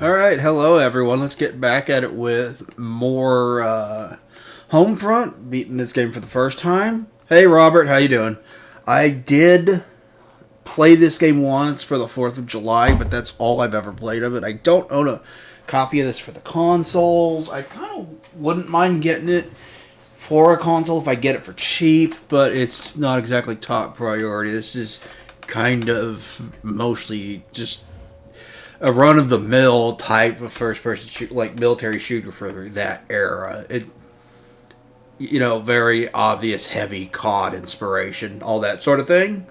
All right, hello everyone. Let's get back at it with more Homefront, beating this game for the first time. Hey Robert, how you doing? I did play this game once for the 4th of July, but that's all I've ever played of it. I don't own a copy of this for the consoles. I kind of wouldn't mind getting it for a console if I get it for cheap, but it's not exactly top priority. This is kind of mostly just a run of the mill type of first person shoot, like military shooter for that era. Very obvious heavy COD inspiration, all that sort of thing.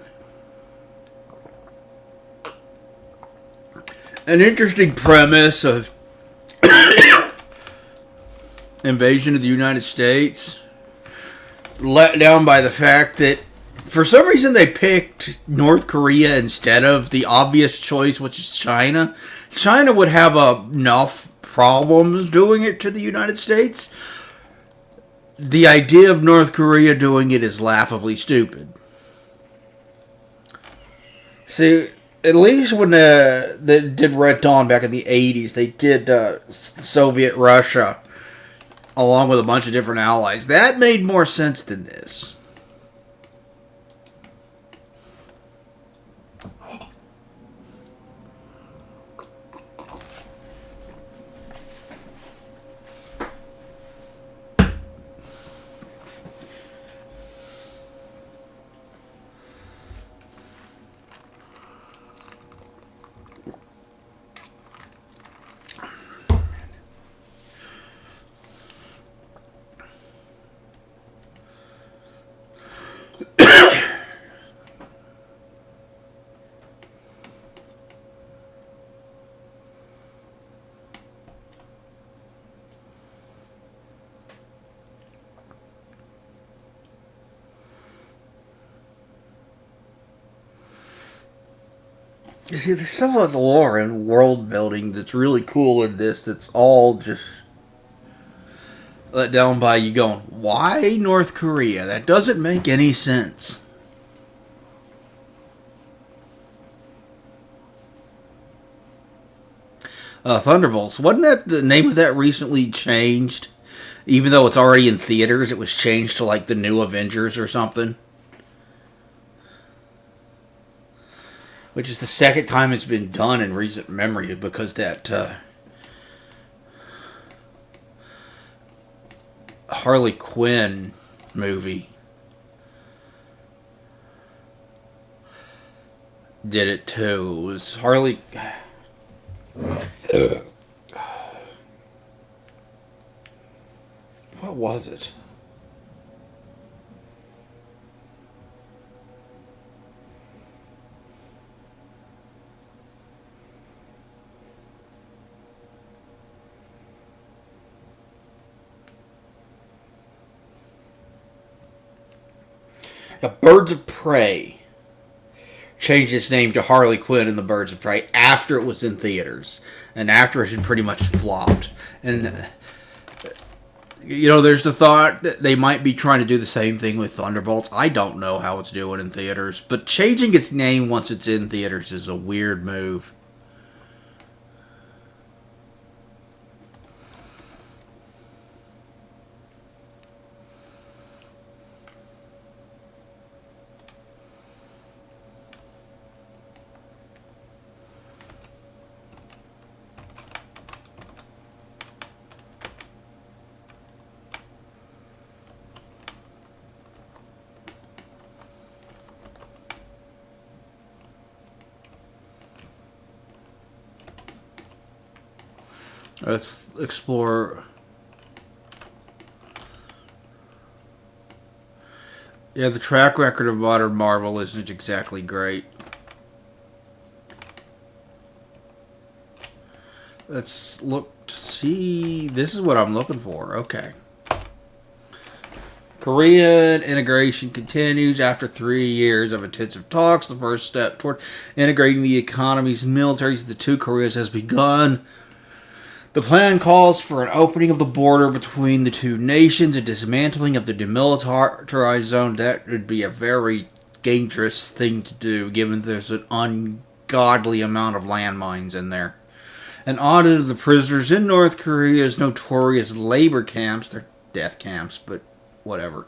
An interesting premise of invasion of the United States, let down by the fact that for some reason they picked North Korea instead of the obvious choice, which is China. China would have enough problems doing it to the United States. The idea of North Korea doing it is laughably stupid. See, at least when they did Red Dawn back in the 80s, they did Soviet Russia along with a bunch of different allies. That made more sense than this. You see, there's so much lore and world building that's really cool in this that's all just let down by you going, why North Korea? That doesn't make any sense. Thunderbolts. Wasn't that the name of that recently changed? Even though it's already in theaters, it was changed to like the New Avengers or something. Which is the second time it's been done in recent memory because that Harley Quinn movie did it too. It was Harley. What was it? Birds of Prey changed its name to Harley Quinn and the Birds of Prey after it was in theaters and after it had pretty much flopped. And there's the thought that they might be trying to do the same thing with Thunderbolts. I don't know how it's doing in theaters, but changing its name once it's in theaters is a weird move. Let's explore. Yeah, the track record of modern Marvel isn't exactly great. Let's look to see. This is what I'm looking for. Okay. Korean integration continues after 3 years of intensive talks. The first step toward integrating the economies and militaries of the two Koreas has begun. The plan calls for an opening of the border between the two nations, a dismantling of the demilitarized zone. That would be a very dangerous thing to do, given there's an ungodly amount of landmines in there. An audit of the prisoners in North Korea's notorious labor camps, they're death camps, but whatever.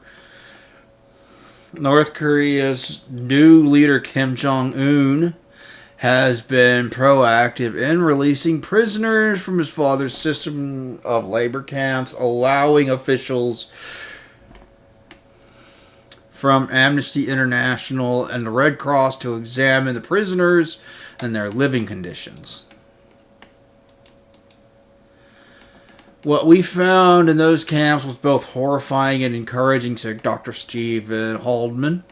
North Korea's new leader Kim Jong-un has been proactive in releasing prisoners from his father's system of labor camps, allowing officials from Amnesty International and the Red Cross to examine the prisoners and their living conditions. What we found in those camps was both horrifying and encouraging, said Dr. Stephen Haldeman,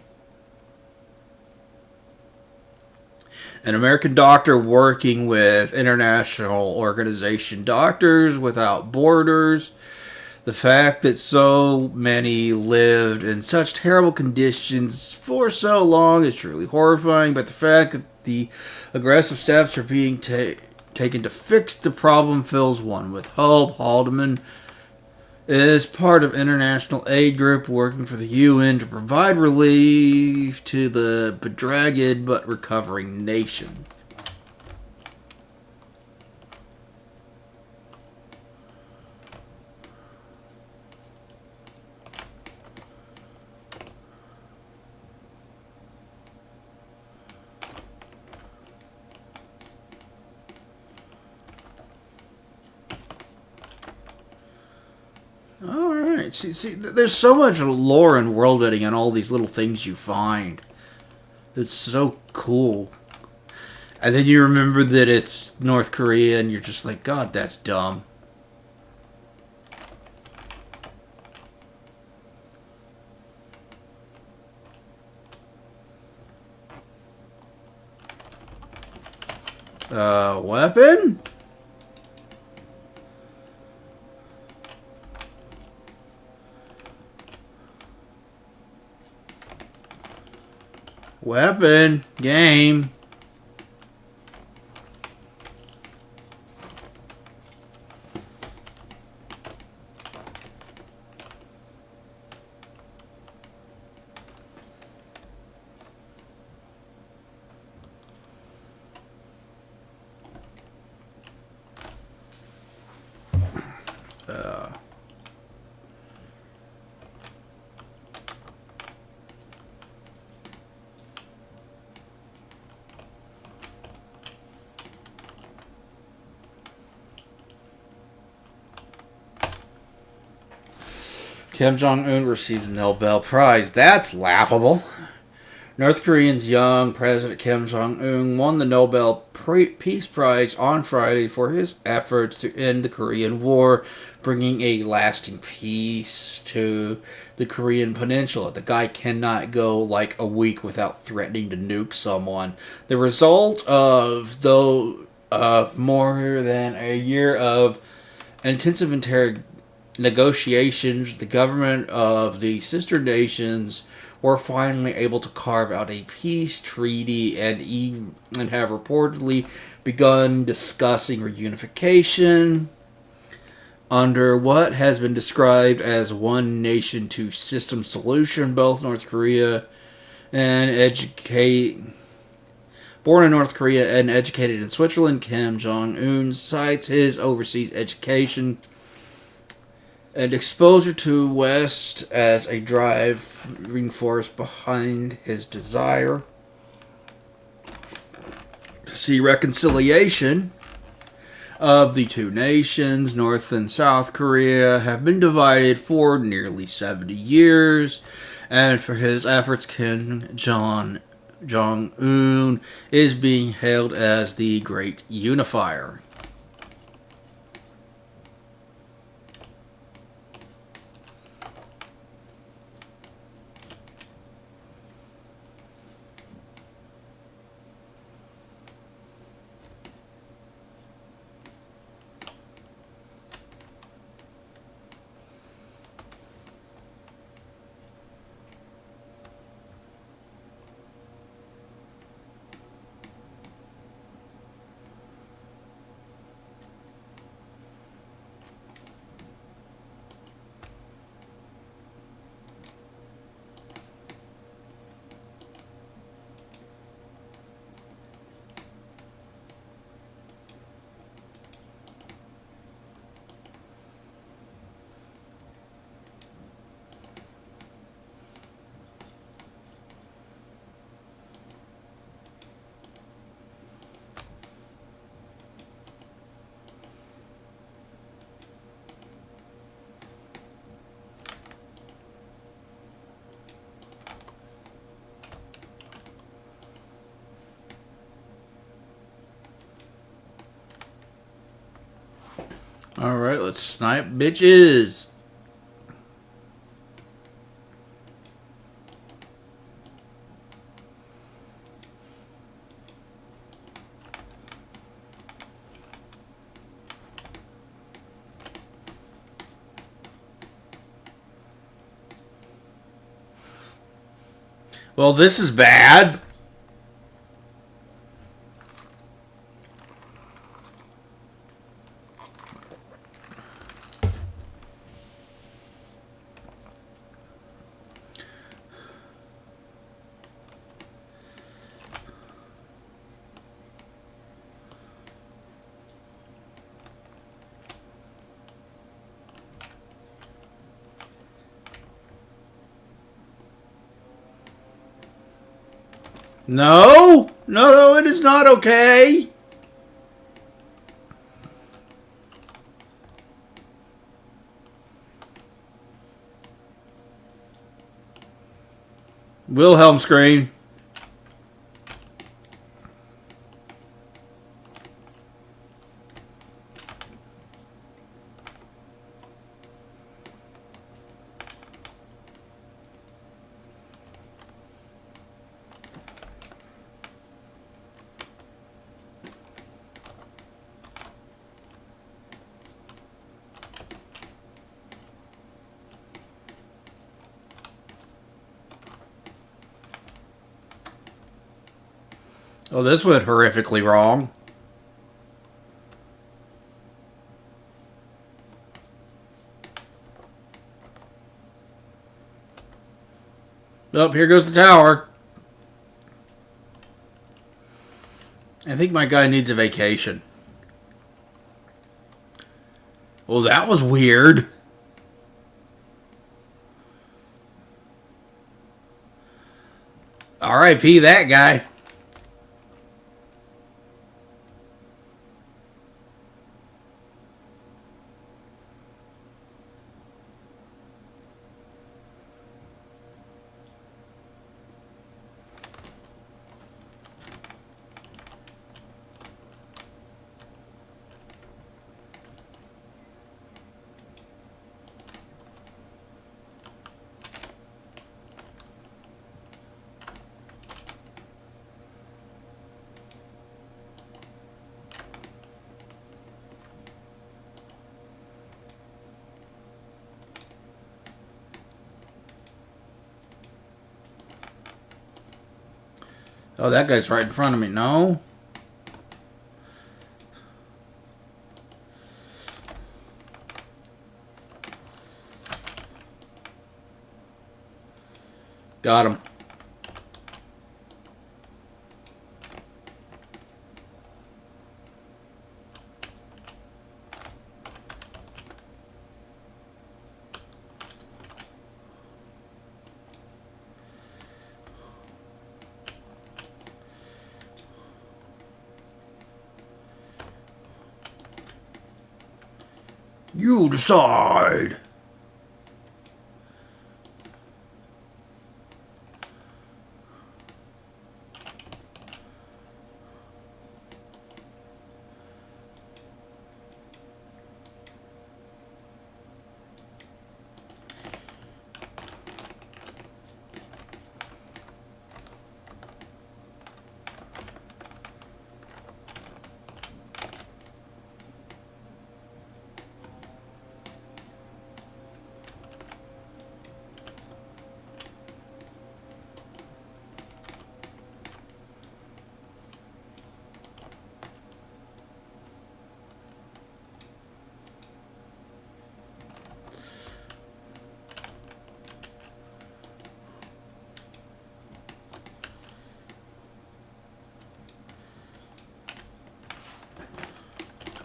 an American doctor working with international organization Doctors Without Borders. The fact that so many lived in such terrible conditions for so long is truly horrifying, but the fact that the aggressive steps are being taken to fix the problem fills one with hope. Haldeman is part of international aid group working for the UN to provide relief to the bedraggled but recovering nation. All right. See, there's so much lore and world building and all these little things you find. It's so cool. And then you remember that it's North Korea, and you're just like, God, that's dumb. Weapon? Weapon. Game. Kim Jong-un received the Nobel Prize. That's laughable. North Korea's young President Kim Jong-un won the Nobel Peace Prize on Friday for his efforts to end the Korean War, bringing a lasting peace to the Korean Peninsula. The guy cannot go like a week without threatening to nuke someone. The result of more than a year of intensive negotiations, the government of the sister nations were finally able to carve out a peace treaty and have reportedly begun discussing reunification under what has been described as one nation, two system solution. Both North Korea and born in North Korea and educated in Switzerland, Kim Jong-un cites his overseas education and exposure to West as a driving force behind his desire to see reconciliation of the two nations. North and South Korea have been divided for nearly 70 years, and for his efforts, Kim Jong-un is being hailed as the great unifier. Alright, let's snipe bitches. Well, this is bad. No, no, it is not okay. Wilhelm scream. Oh, this went horrifically wrong. Oh, here goes the tower. I think my guy needs a vacation. Well, that was weird. R.I.P. that guy. Oh, that guy's right in front of me. No. Got him. You decide.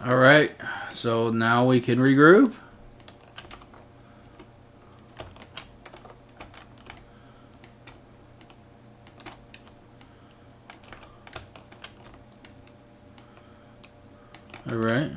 All right, so now we can regroup. All right.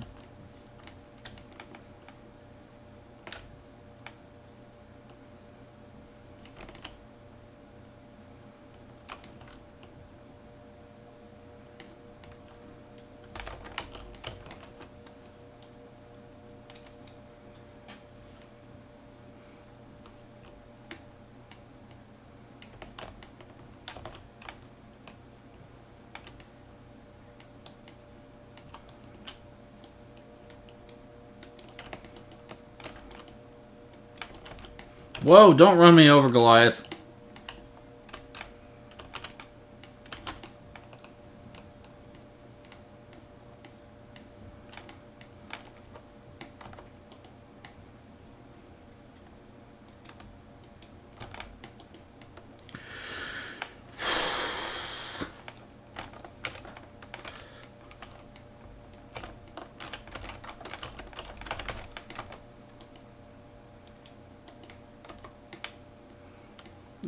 Whoa, don't run me over, Goliath.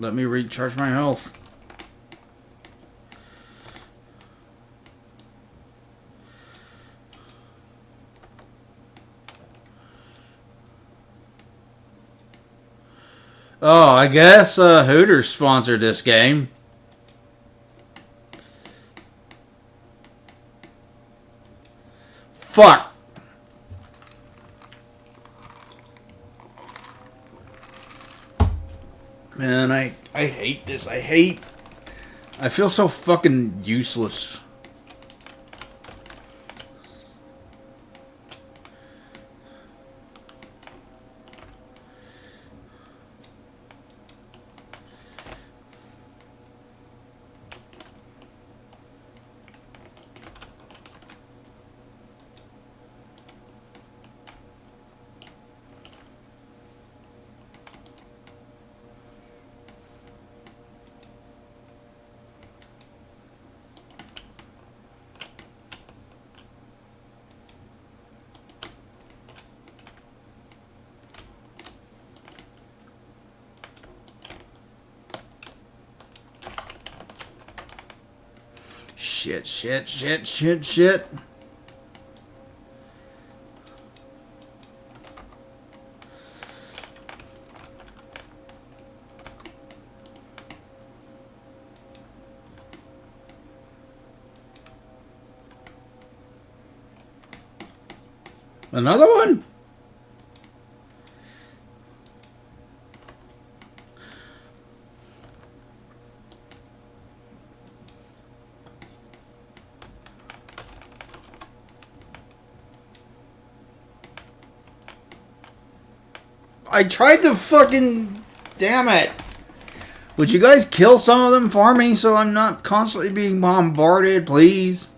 Let me recharge my health. Oh, I guess Hooters sponsored this game. Fuck. Man, I hate this. I feel so fucking useless. Shit. Another one? I tried to fucking... Damn it. Would you guys kill some of them for me so I'm not constantly being bombarded, please?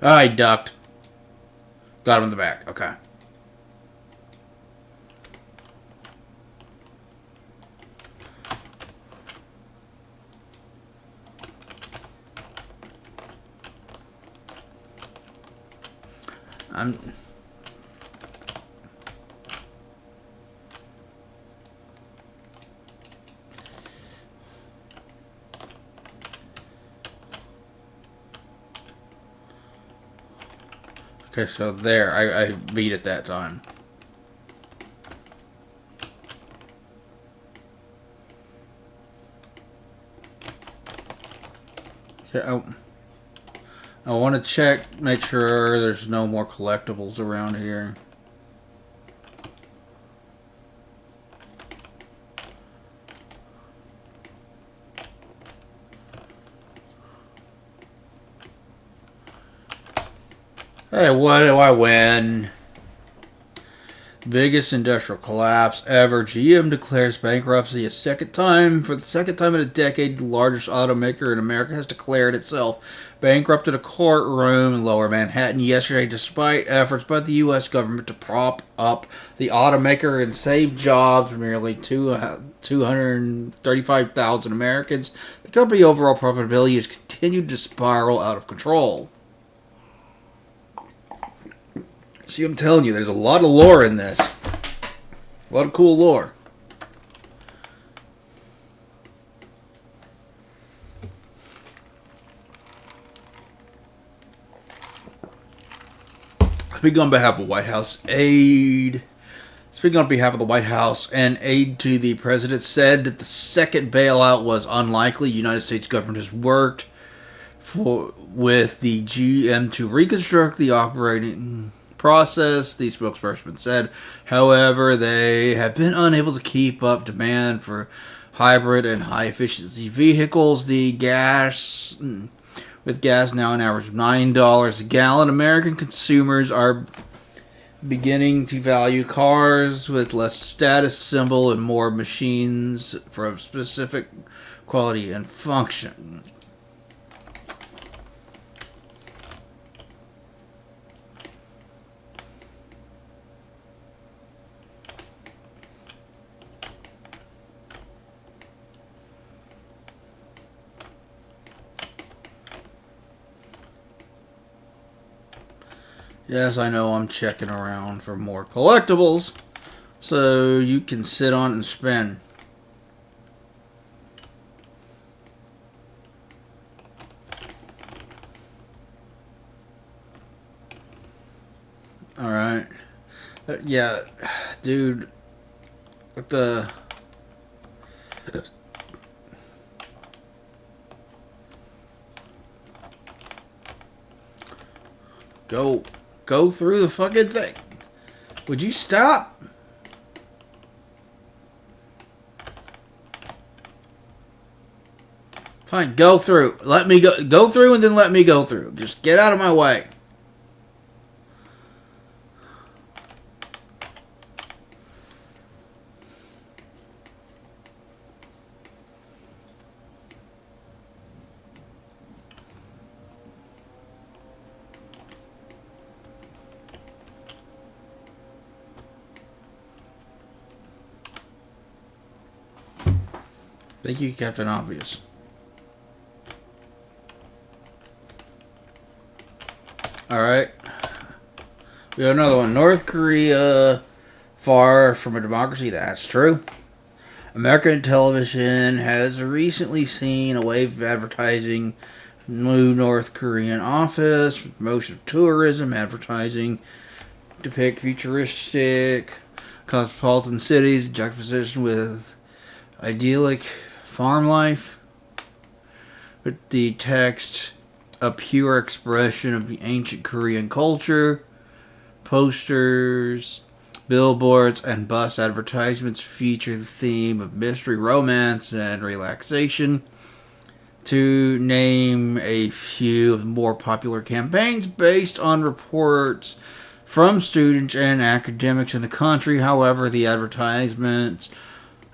I ducked. Got him in the back. Okay. Okay, so there, I beat it that time. Okay, I want to check, make sure there's no more collectibles around here. Hey, what do I win? Biggest industrial collapse ever. GM declares bankruptcy for the second time in a decade. The largest automaker in America has declared itself bankrupt in a courtroom in Lower Manhattan yesterday, despite efforts by the U.S. government to prop up the automaker and save jobs for nearly 235,000 Americans. The company's overall profitability has continued to spiral out of control. See, I'm telling you, there's a lot of lore in this. A lot of cool lore. Speaking on behalf of White House aide, speaking on behalf of the White House, an aide to the president said that the second bailout was unlikely. The United States government has worked with the GM to reconstruct the operating process, the spokesperson said. However, they have been unable to keep up demand for hybrid and high-efficiency vehicles. With gas now an average of $9 a gallon, American consumers are beginning to value cars with less status symbol and more machines for specific quality and function. Yes, I know I'm checking around for more collectibles, so you can sit on and spin. Alright. Yeah, dude. What the... Go through the fucking thing. Would you stop? Fine, go through. Let me go through and then let me go through. Just get out of my way. Thank you, Captain Obvious. Alright. We got another one. North Korea, far from a democracy. That's true. American television has recently seen a wave of advertising. New North Korean office, promotion of tourism, advertising, depict futuristic, cosmopolitan cities, juxtaposition with idyllic farm life, with the text a pure expression of the ancient Korean culture. Posters, billboards, and bus advertisements feature the theme of mystery, romance, and relaxation. To name a few of the more popular campaigns based on reports from students and academics in the country. However, the advertisements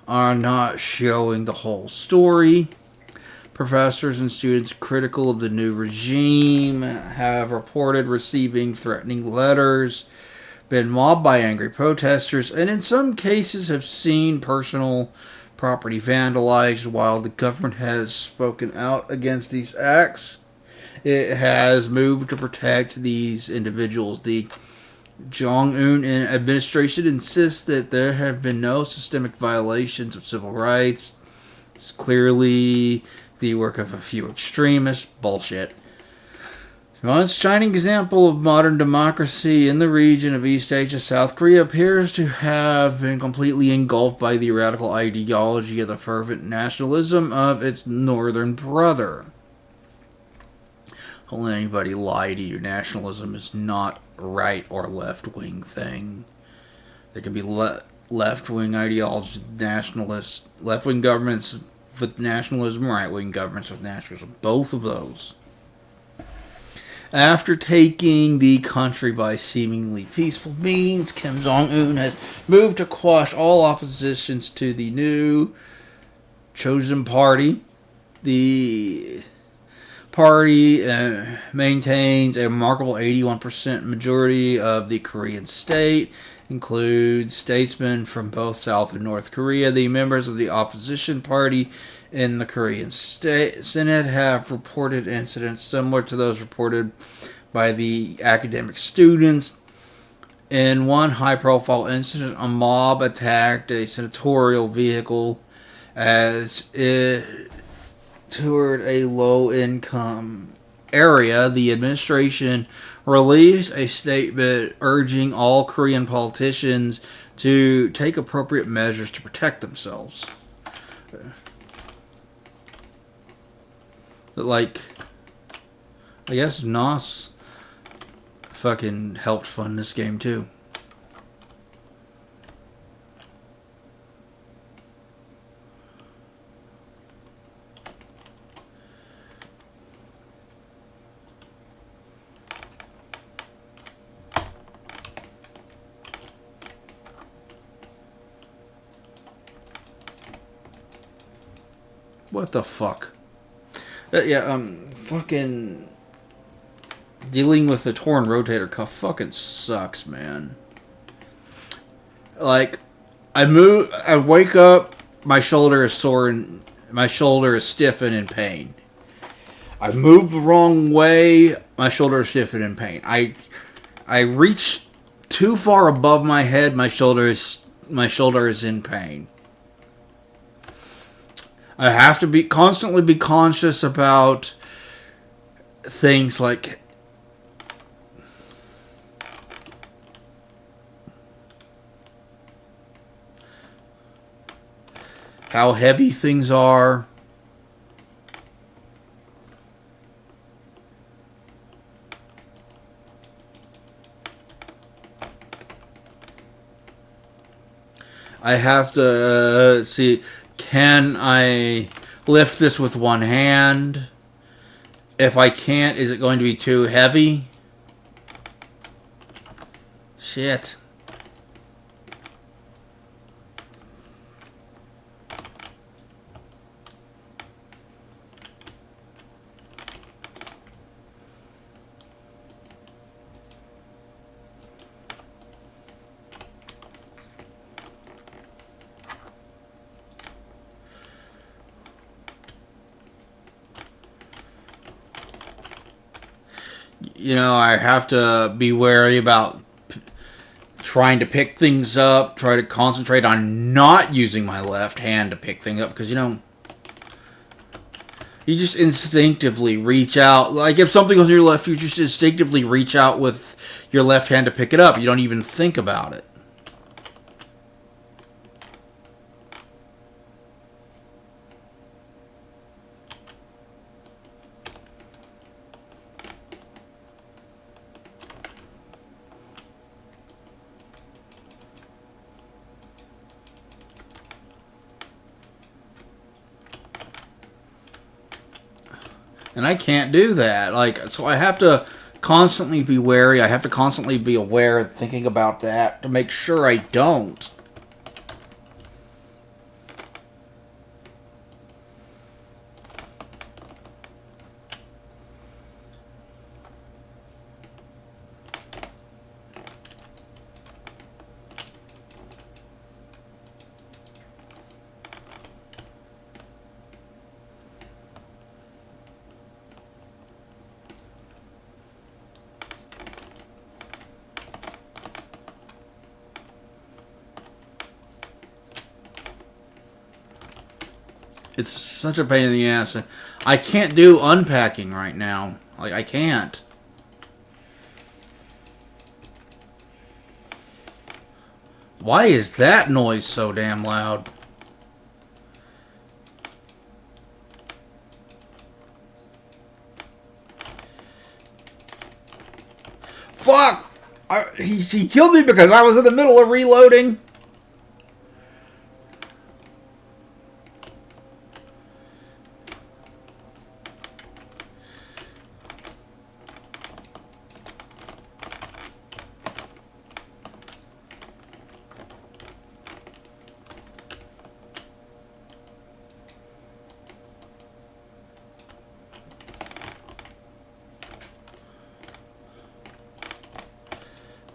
are not showing the whole story. Professors and students critical of the new regime have reported receiving threatening letters, been mobbed by angry protesters, and in some cases have seen personal property vandalized. While the government has spoken out against these acts, it has moved to protect these individuals. The Jong-un administration insists that there have been no systemic violations of civil rights. It's clearly the work of a few extremists. Bullshit. One shining example of modern democracy in the region of East Asia, South Korea appears to have been completely engulfed by the radical ideology of the fervent nationalism of its northern brother. Don't let anybody lie to you. Nationalism is not a right or left-wing thing. There can be left-wing ideology, nationalist, left-wing governments with nationalism, right-wing governments with nationalism. Both of those. After taking the country by seemingly peaceful means, Kim Jong-un has moved to quash all oppositions to the new chosen party. The party maintains a remarkable 81% majority of the Korean state, includes statesmen from both South and North Korea. The members of the opposition party in the Korean Senate have reported incidents similar to those reported by the academic students. In one high-profile incident, a mob attacked a senatorial vehicle as it toured a low-income area. The administration released a statement urging all Korean politicians to take appropriate measures to protect themselves. Like, I guess Nos fucking helped fund this game too. What the fuck? Fucking dealing with the torn rotator cuff fucking sucks, man. Like, I wake up, my shoulder is sore and my shoulder is stiff and in pain. I move the wrong way, my shoulder is stiff and in pain. I reach too far above my head, my shoulder is in pain. I have to constantly be conscious about things like how heavy things are. I have to see, can I lift this with one hand? If I can't, is it going to be too heavy? Shit. You know, I have to be wary about trying to pick things up, try to concentrate on not using my left hand to pick things up, because, you know, you just instinctively reach out. Like, if something goes in your left, you just instinctively reach out with your left hand to pick it up. You don't even think about it. And I can't do that. Like, so I have to constantly be wary. I have to constantly be aware and thinking about that to make sure I don't. It's such a pain in the ass. I can't do unpacking right now. Like, I can't. Why is that noise so damn loud? Fuck! He killed me because I was in the middle of reloading.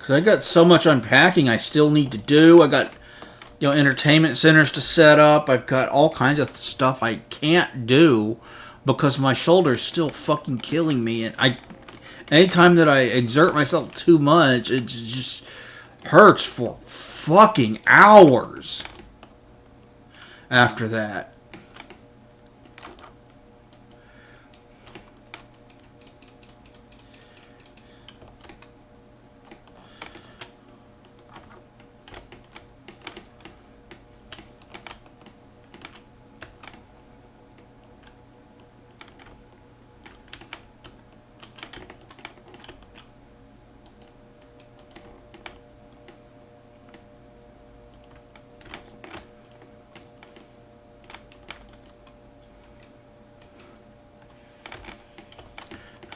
Because I got so much unpacking I still need to do. I got, entertainment centers to set up. I've got all kinds of stuff I can't do because my shoulder's still fucking killing me. And anytime that I exert myself too much, it just hurts for fucking hours after that.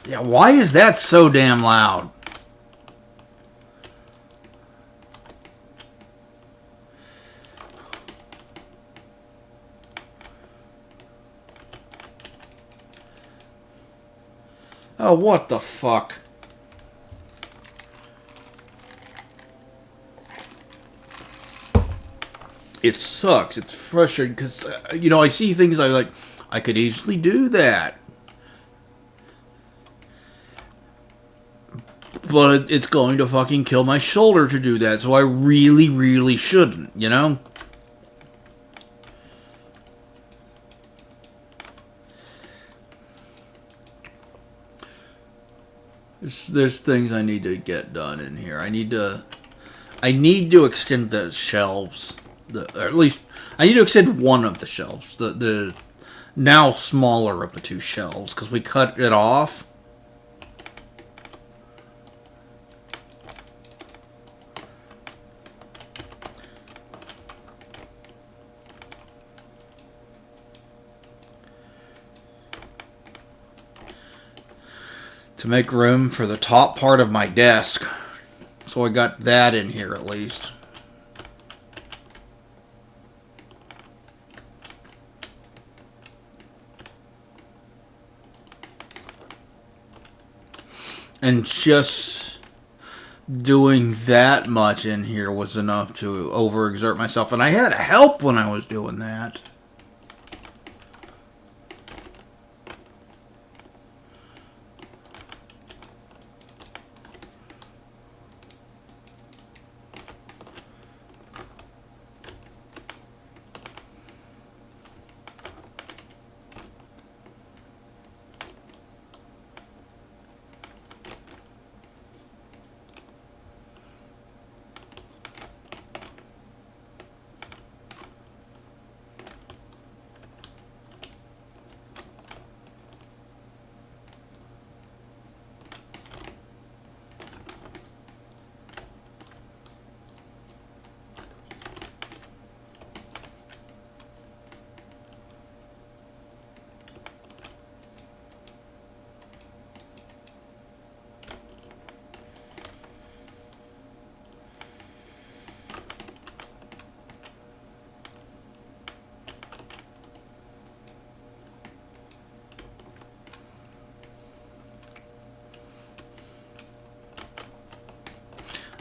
Yeah, why is that so damn loud? Oh, what the fuck? It sucks. It's frustrating because, I see things I could easily do that. But it's going to fucking kill my shoulder to do that, so I really, really shouldn't, There's things I need to get done in here. I need to extend the shelves, or at least I need to extend one of the shelves, the now smaller of the two shelves, because we cut it off. To make room for the top part of my desk. So I got that in here at least. And just doing that much in here was enough to overexert myself. And I had help when I was doing that.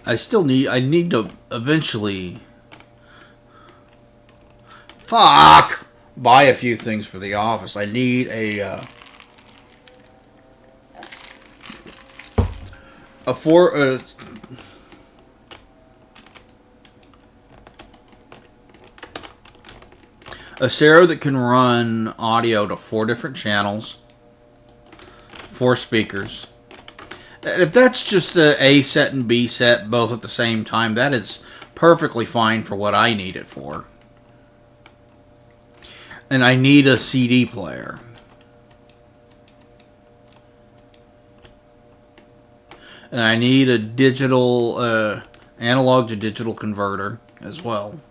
I need to eventually buy a few things for the office. I need a stereo that can run audio to 4 different channels, 4 speakers. If that's just A set and B set both at the same time, that is perfectly fine for what I need it for. And I need a CD player. And I need a digital, analog to digital converter as well.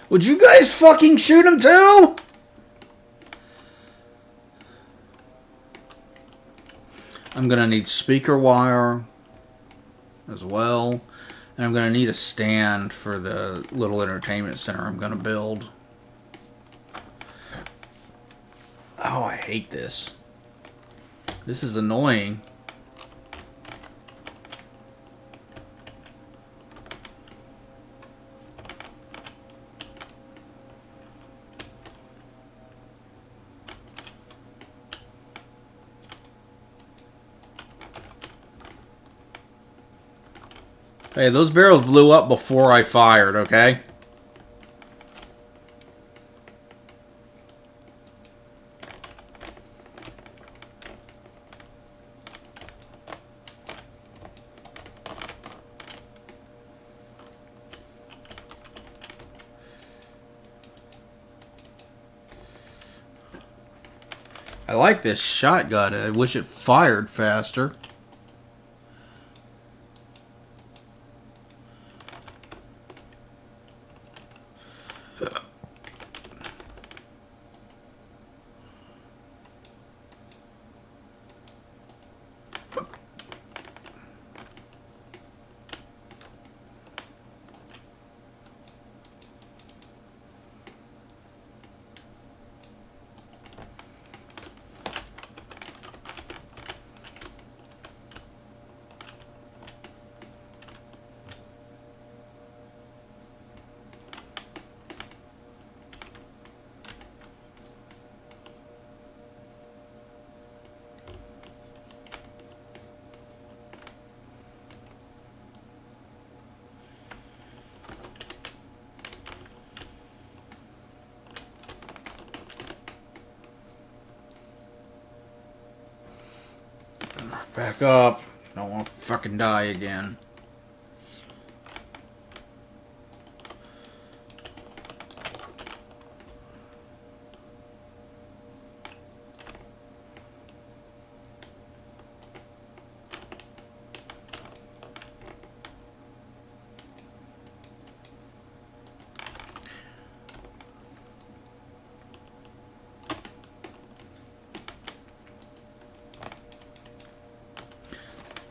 Would you guys fucking shoot him too? I'm gonna need speaker wire as well. And I'm gonna need a stand for the little entertainment center I'm gonna build. Oh, I hate this. This is annoying. Hey, those barrels blew up before I fired, okay? I like this shotgun. I wish it fired faster. Back up. Don't want to fucking die again.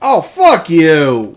Oh, fuck you!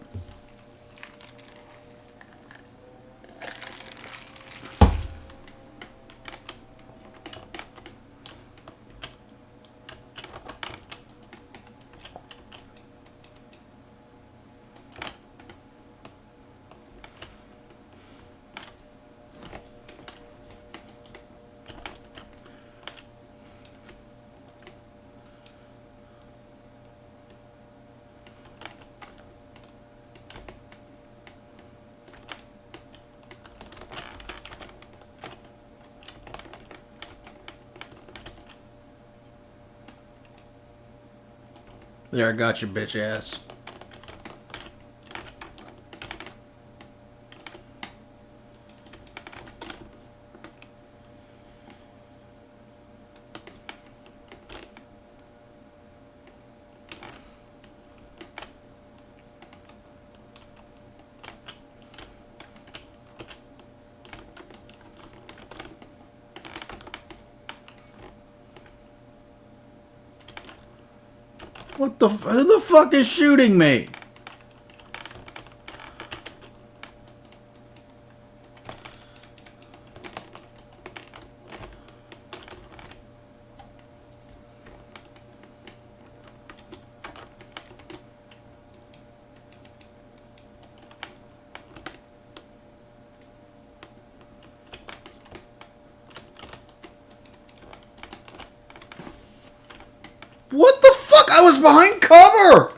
There, I got your bitch ass. What the who the fuck is shooting me? What the fuck? I was behind cover!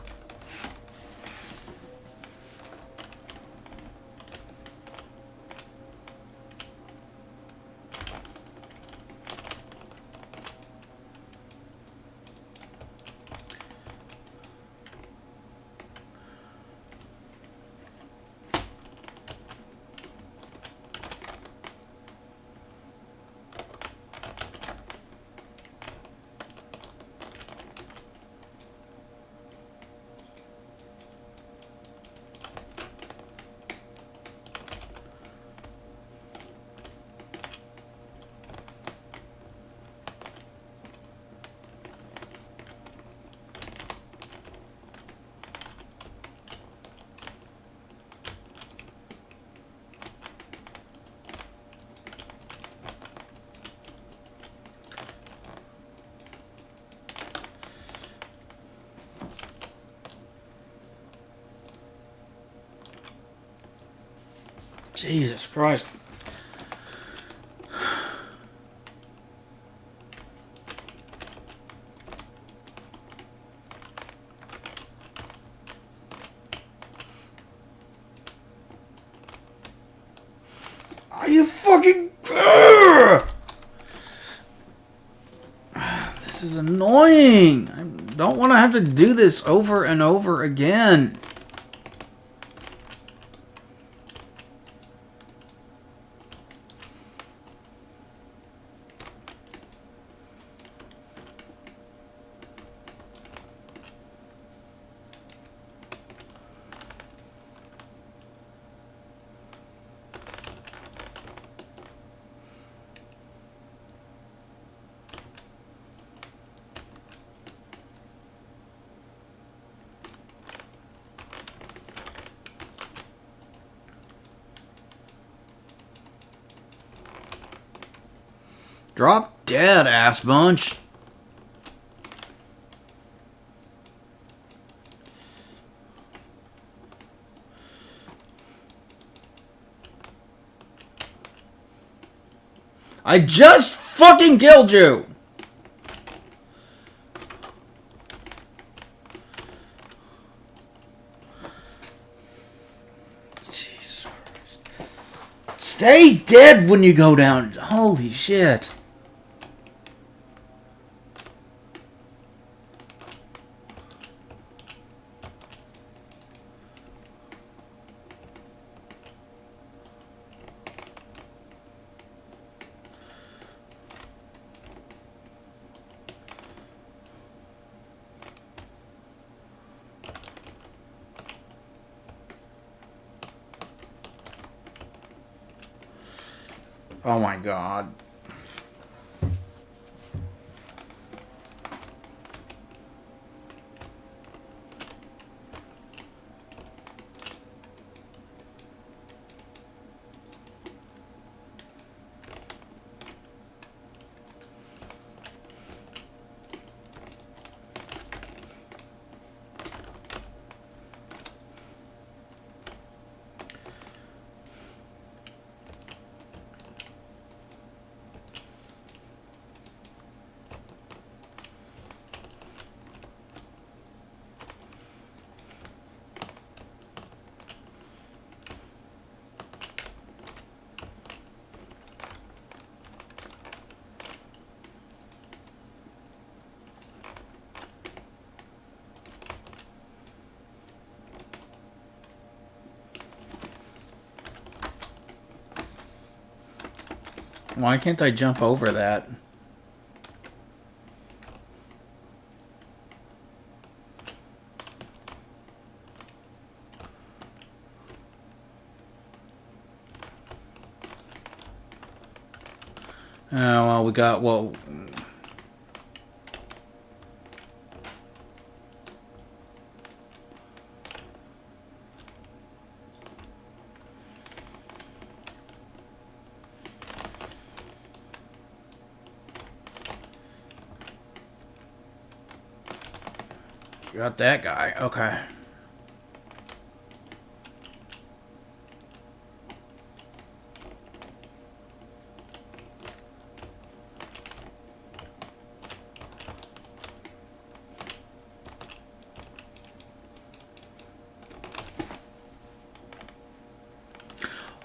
Jesus Christ. Are you fucking... This is annoying. I don't want to have to do this over and over again. Drop dead, ass bunch. I just fucking killed you! Jesus Christ. Stay dead when you go down. Holy shit. Oh my god. Why can't I jump over that? Oh, well, we got, well... Got that guy. Okay.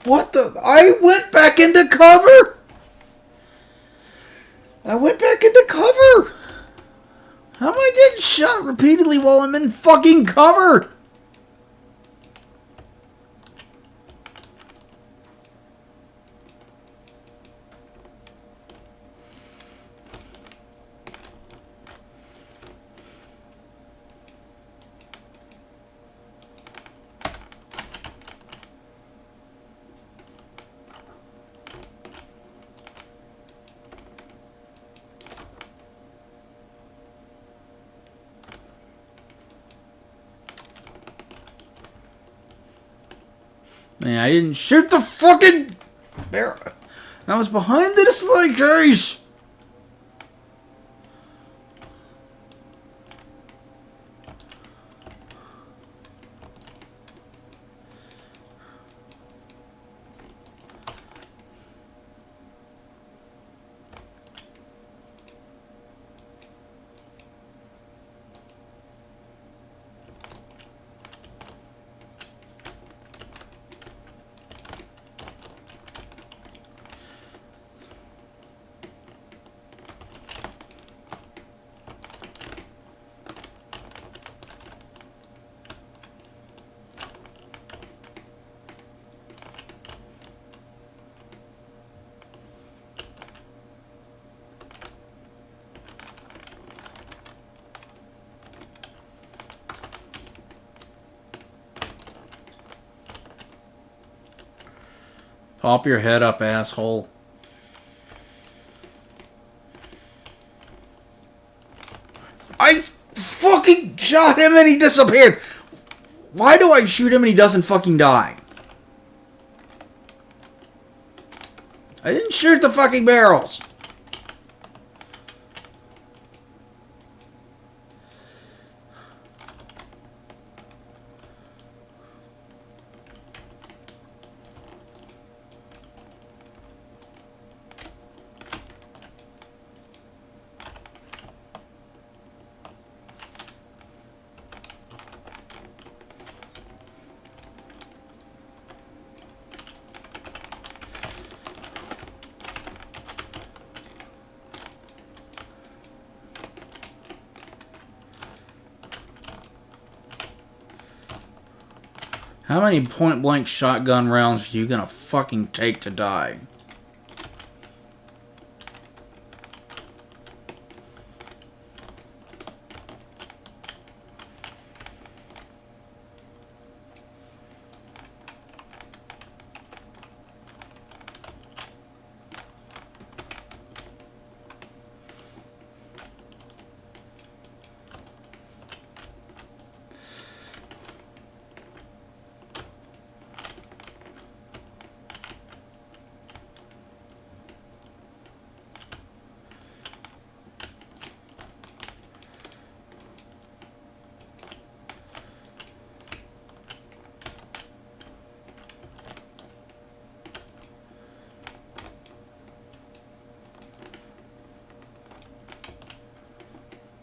What the? I went back into cover! I went back into cover! How am I getting shot repeatedly while I'm in fucking cover? Man, I didn't shoot the fucking barrel. I was behind the display case. Pop your head up, asshole. I fucking shot him and he disappeared. Why do I shoot him and he doesn't fucking die? I didn't shoot the fucking barrels. How many point-blank shotgun rounds are you gonna fucking take to die?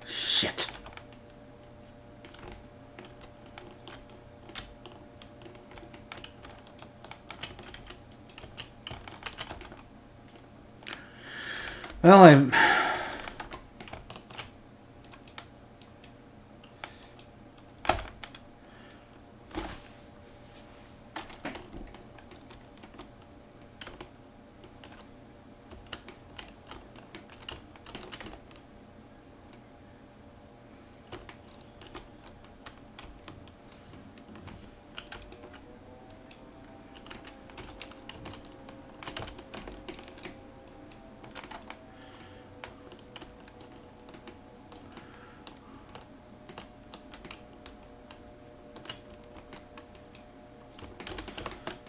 Shit. Well,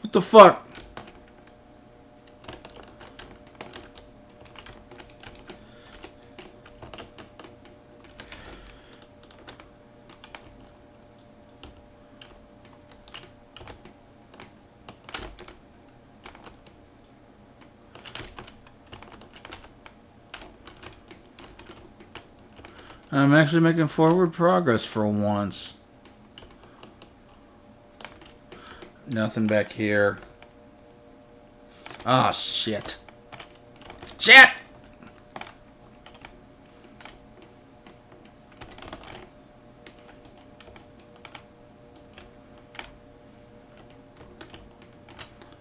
what the fuck? I'm actually making forward progress for once. Nothing back here. Ah, shit. Shit!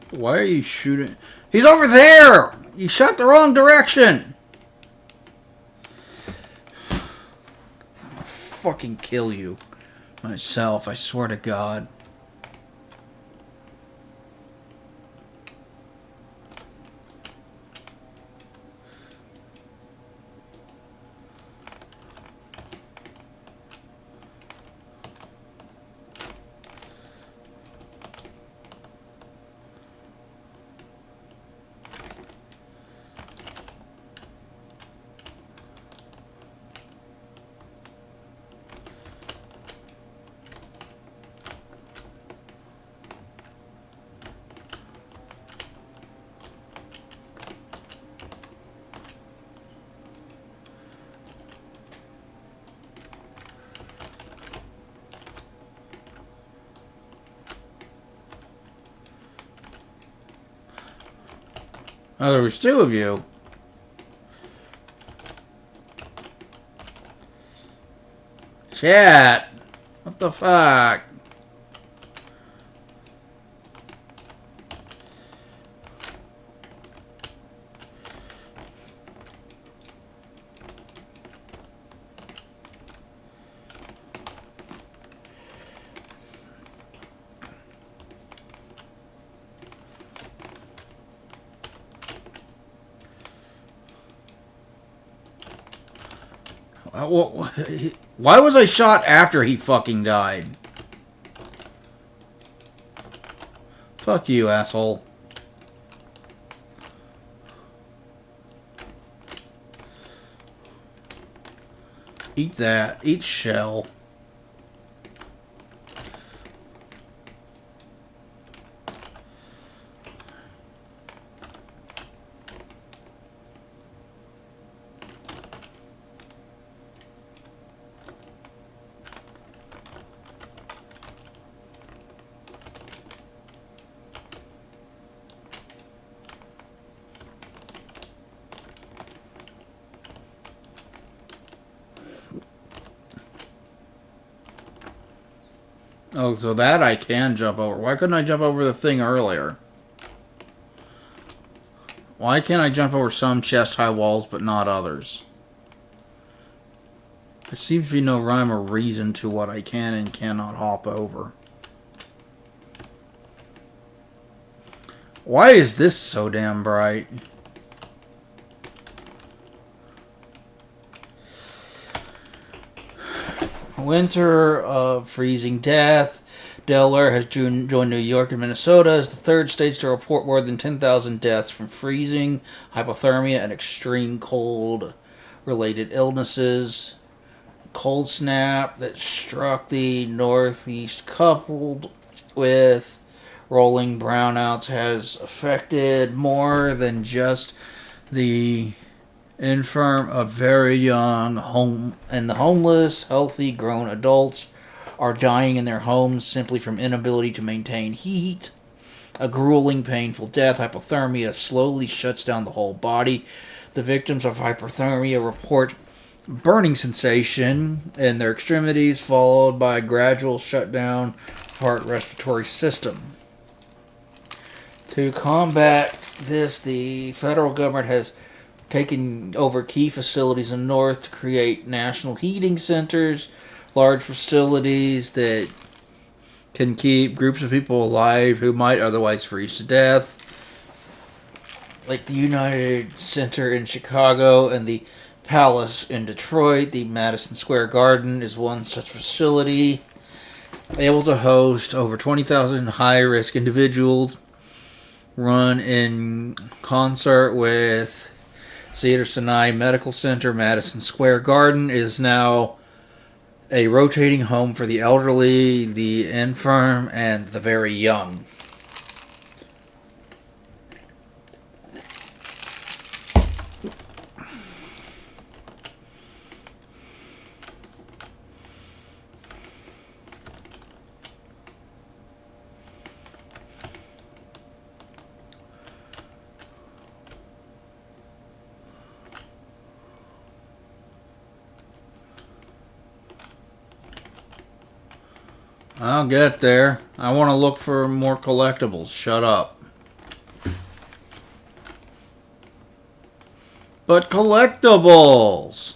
Why are you shooting? He's over there! You shot the wrong direction! I'll fucking kill you. Myself, I swear to God. Oh, there was two of you. Shit. What the fuck? Why was I shot after he fucking died? Fuck you, asshole. Eat that. Eat shell. Oh, so that I can jump over. Why couldn't I jump over the thing earlier? Why can't I jump over some chest-high walls but not others? There seems to be no rhyme or reason to what I can and cannot hop over. Why is this so damn bright? Winter of freezing death. Delaware has joined New York and Minnesota as the third states to report more than 10,000 deaths from freezing, hypothermia, and extreme cold-related illnesses. Cold snap that struck the Northeast, coupled with rolling brownouts, has affected more than just the infirm. Of very young and the homeless. Healthy grown adults are dying in their homes simply from inability to maintain heat. A grueling, painful death. Hypothermia slowly shuts down the whole body. The victims of hypothermia report burning sensation in their extremities, followed by a gradual shutdown of heart respiratory system. To combat this, the federal government has taken over key facilities in the north to create national heating centers, large facilities that can keep groups of people alive who might otherwise freeze to death. Like the United Center in Chicago and the Palace in Detroit. The Madison Square Garden is one such facility, able to host over 20,000 high-risk individuals, run in concert with Cedars-Sinai Medical Center. Madison Square Garden is now a rotating home for the elderly, the infirm, and the very young. I'll get there. I want to look for more collectibles. Shut up. But collectibles!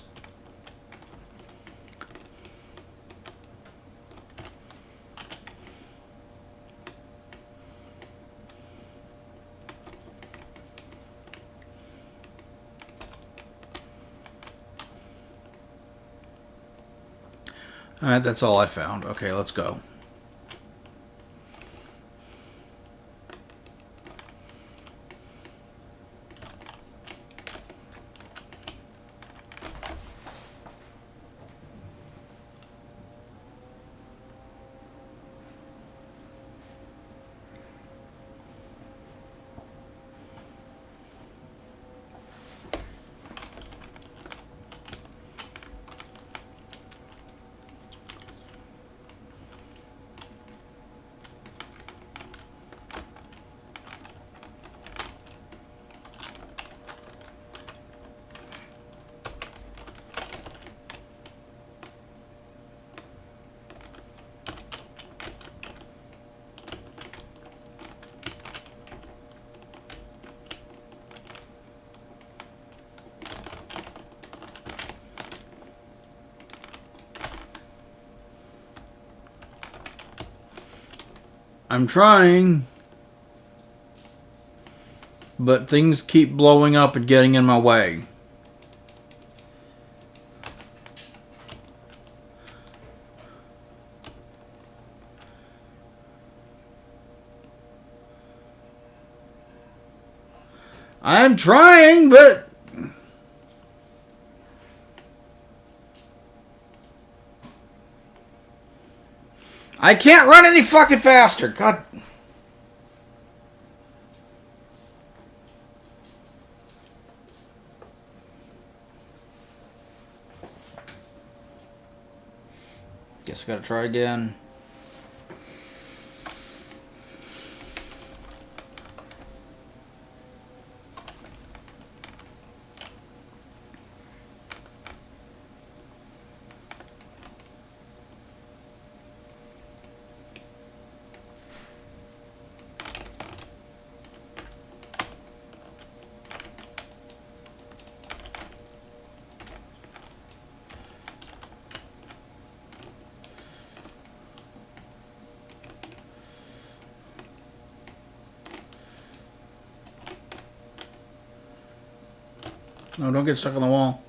Alright, that's all I found. Okay, let's go. I'm trying, but things keep blowing up and getting in my way. I'm trying, but I can't run any fucking faster. God. Guess I gotta try again. No, don't get stuck on the wall.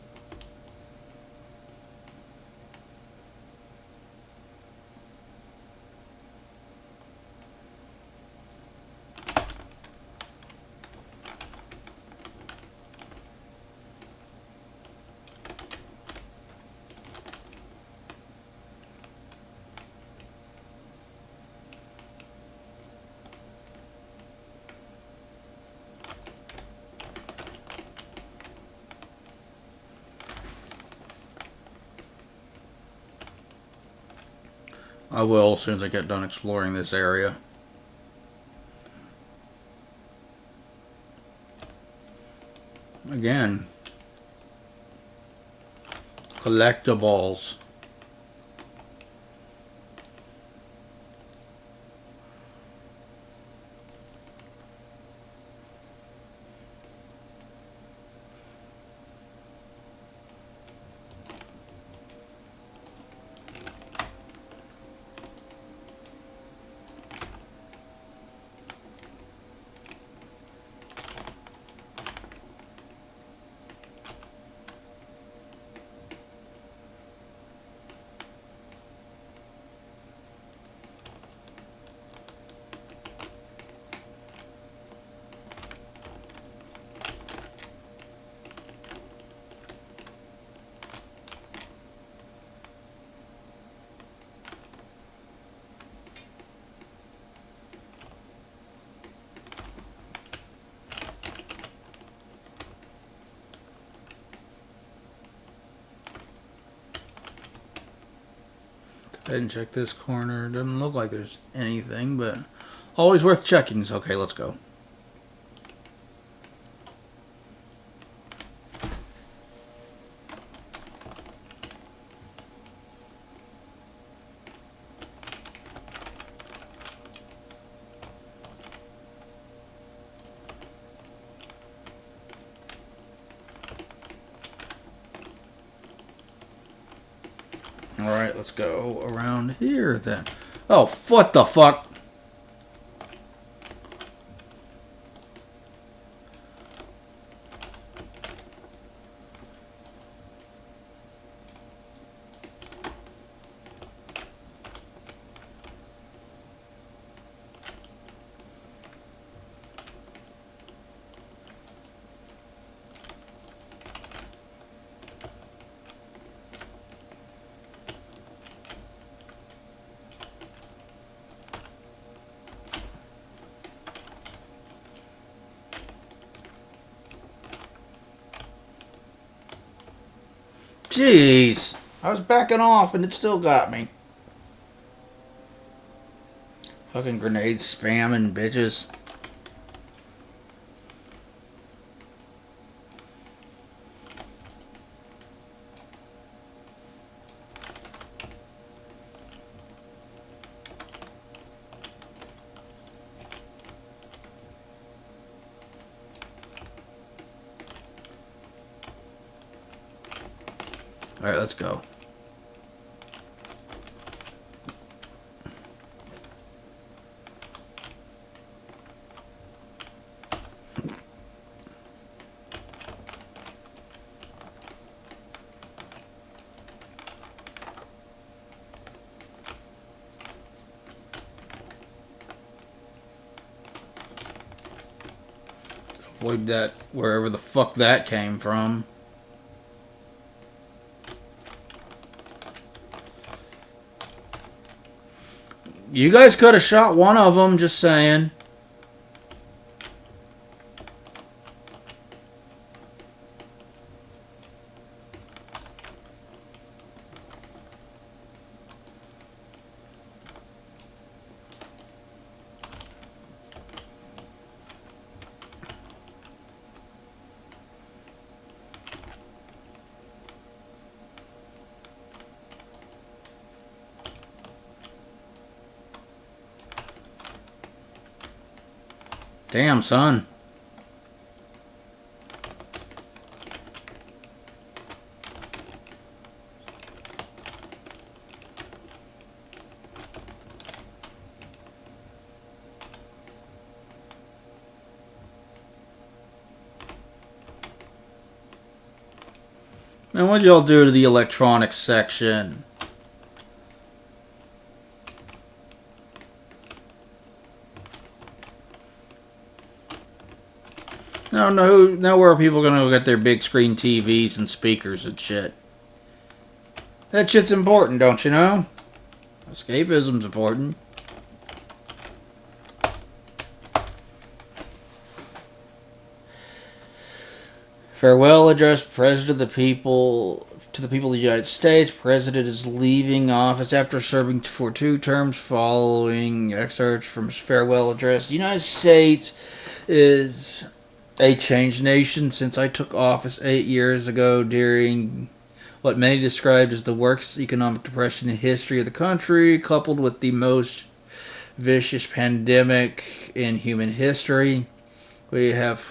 I will as soon as I get done exploring this area. Again, collectibles. I didn't check this corner. Doesn't look like there's anything, but always worth checking. So, okay, let's go. Alright, let's go around here then. Oh, what the fuck? Jeez. I was backing off and it still got me. Fucking grenade spamming bitches. Alright, let's go. Avoid that wherever the fuck that came from. You guys could have shot one of them, just saying. Damn, son. And what'd y'all do to the electronics section? Now where are people gonna go get their big screen TVs and speakers and shit? That shit's important, don't you know? Escapism's important. Farewell address, President of the People, to the people of the United States. President is leaving office after serving for 2 terms following excerpts from his farewell address. The United States is a changed nation since I took office 8 years ago during what many described as the worst economic depression in history of the country, coupled with the most vicious pandemic in human history. We have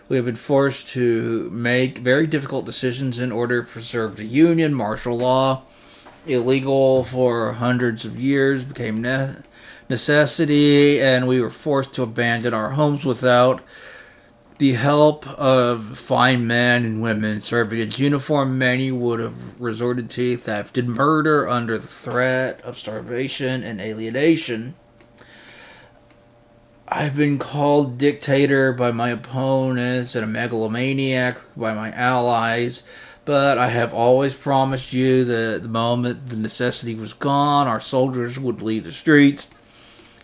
been forced to make very difficult decisions in order to preserve the Union. Martial law, illegal for hundreds of years, became necessity, and we were forced to abandon our homes without the help of fine men and women serving in uniform. Many would have resorted to theft and murder under the threat of starvation and alienation. I've been called dictator by my opponents and a megalomaniac by my allies, but I have always promised you that the moment the necessity was gone, our soldiers would leave the streets.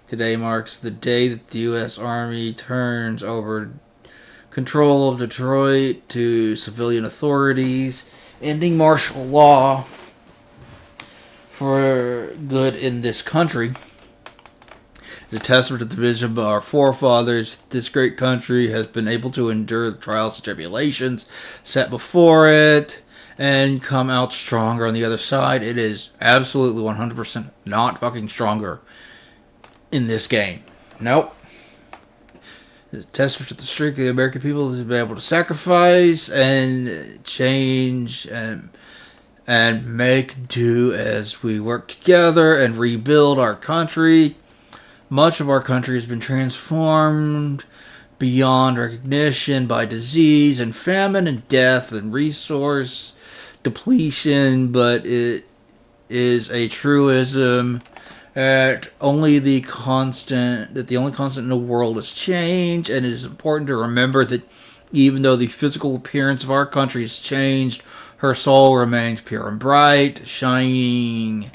Today marks the day that the U.S. Army turns over control of Detroit to civilian authorities, ending martial law for good in this country. As a testament to the vision of our forefathers, this great country has been able to endure the trials and tribulations set before it and come out stronger on the other side. It is absolutely 100% not fucking stronger in this game. Nope. It's a testament to the strength of the American people has been able to sacrifice and change and make do as we work together and rebuild our country. Much of our country has been transformed beyond recognition by disease and famine and death and resource depletion, but it is a truism that the only constant in the world is change, and it is important to remember that even though the physical appearance of our country has changed, her soul remains pure and bright, shining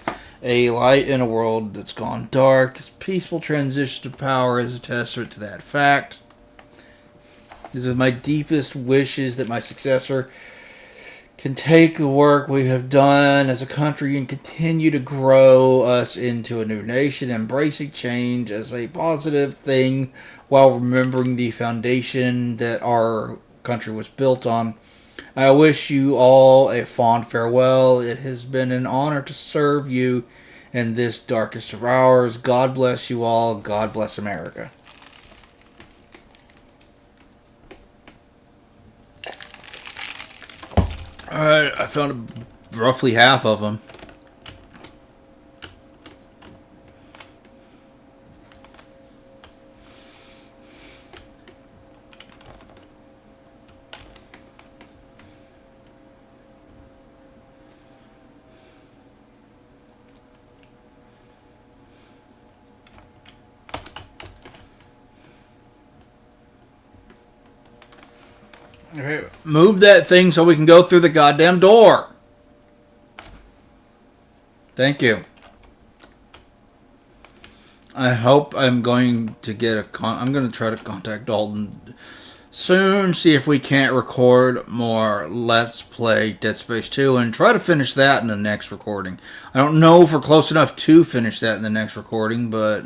a light in a world that's gone dark. Its peaceful transition to power is a testament to that fact. These are my deepest wishes that my successor can take the work we have done as a country and continue to grow us into a new nation, embracing change as a positive thing while remembering the foundation that our country was built on. I wish you all a fond farewell. It has been an honor to serve you in this darkest of hours. God bless you all. God bless America. Alright, I found roughly half of them. Okay, move that thing so we can go through the goddamn door. Thank you. I hope I'm going to get I'm going to try to contact Dalton soon, see if we can't record more Let's Play Dead Space 2 and try to finish that in the next recording. I don't know if we're close enough to finish that in the next recording, but...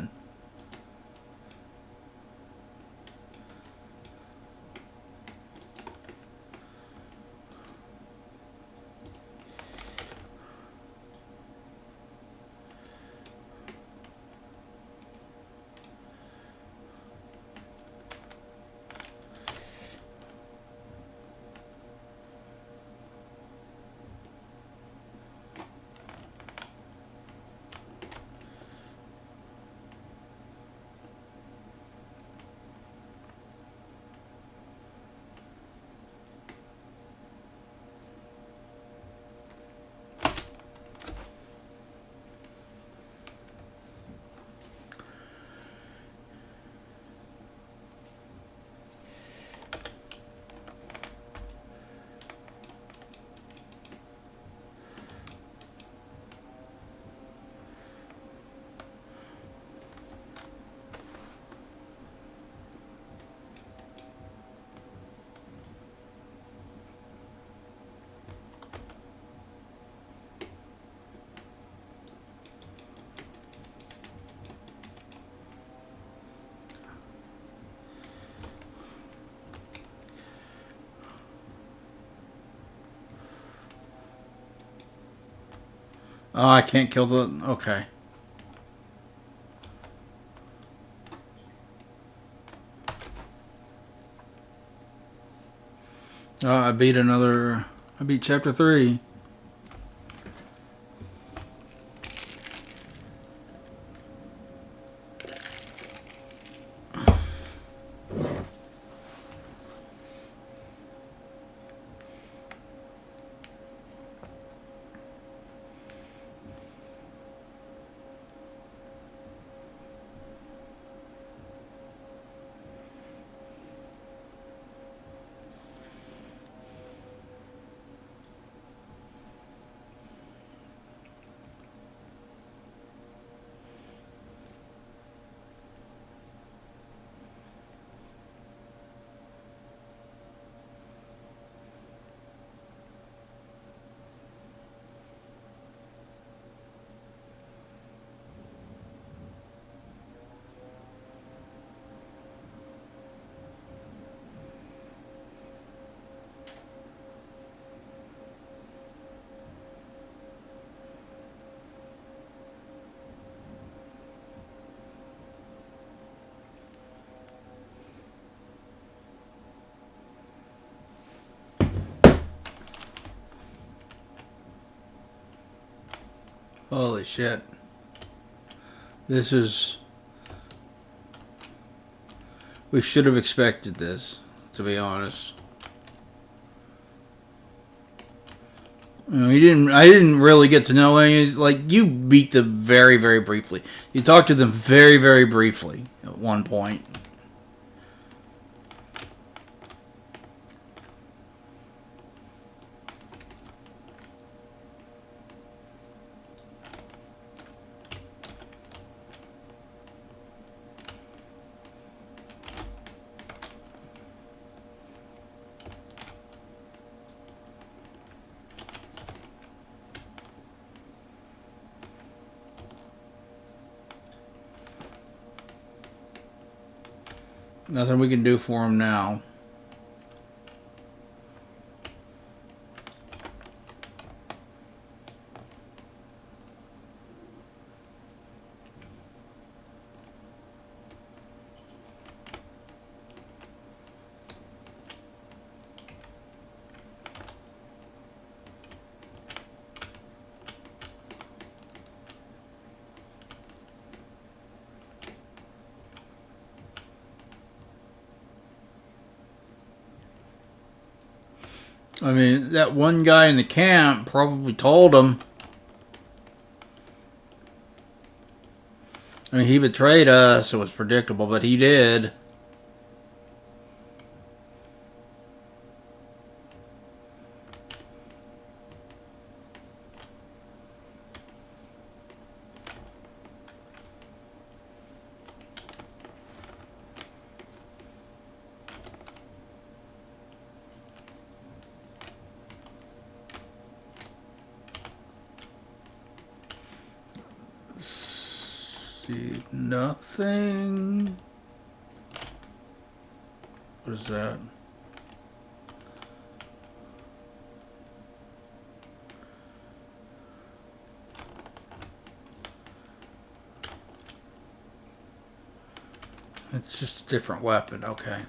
Oh, I can't kill the... Okay. I beat chapter 3. Holy shit. This is... We should have expected this, to be honest. You know, I didn't really get to know any... Like, you beat them very, very briefly. You talked to them very, very briefly at one point. Nothing we can do for him now. I mean, that one guy in the camp probably told him. I mean, he betrayed us. It was predictable, but he did. See nothing. What is that? It's just a different weapon. Okay.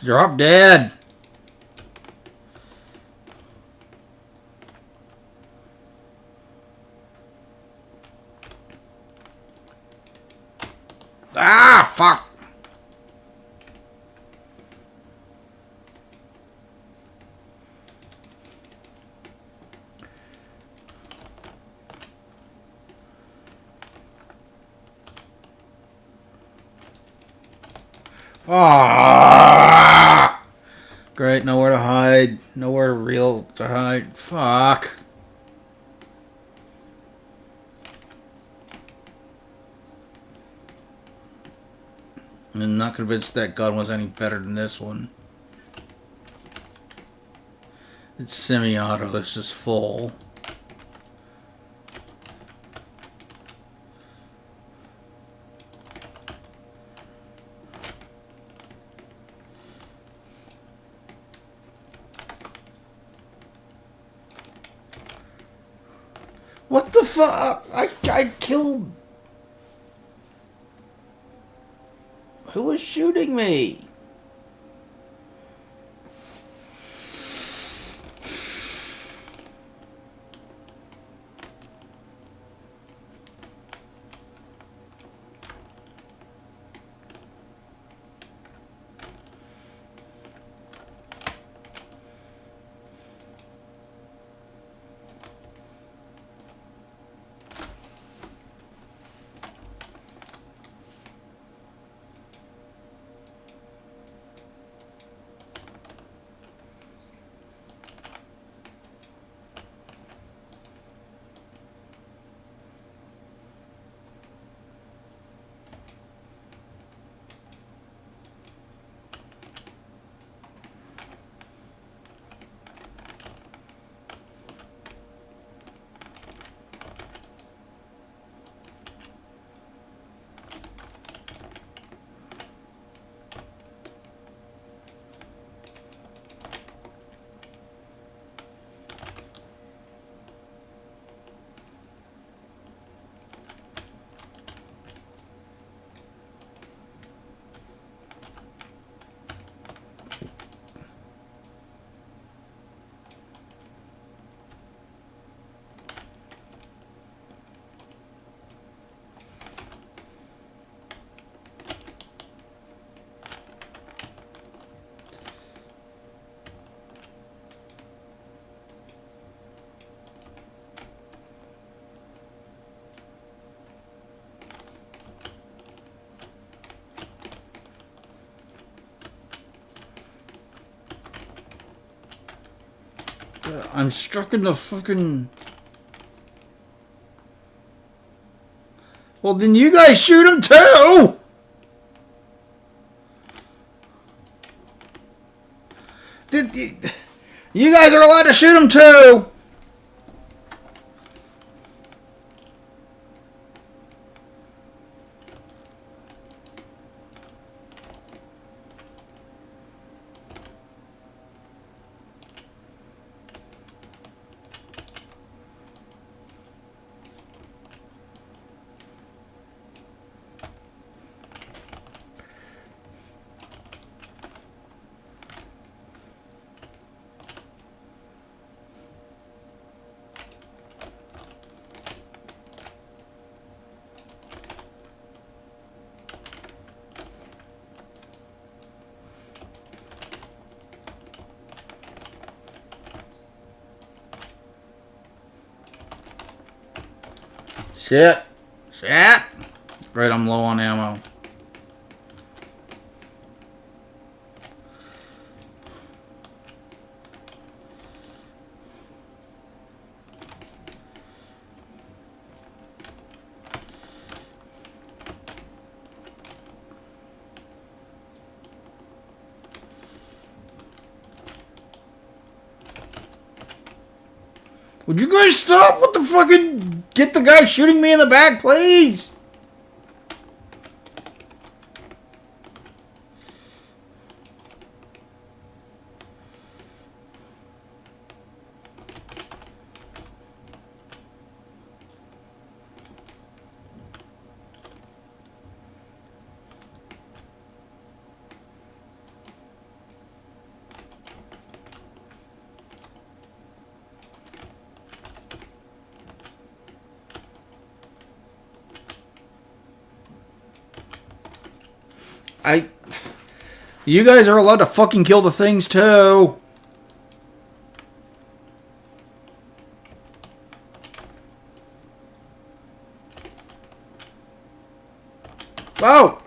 Drop dead. Ah, fuck. Ah. Great, nowhere to hide. Nowhere real to hide. Fuck. I'm not convinced that gun was any better than this one. It's semi-auto. This is full. What the fuck? I killed... Who was shooting me? I'm stuck in the fucking... Well, then you guys shoot him too! You guys are allowed to shoot him too! Shit. Shit. Right, I'm low on ammo. Would you guys stop? What the fucking... Get the guy shooting me in the back, please! You guys are allowed to fucking kill the things too. Oh!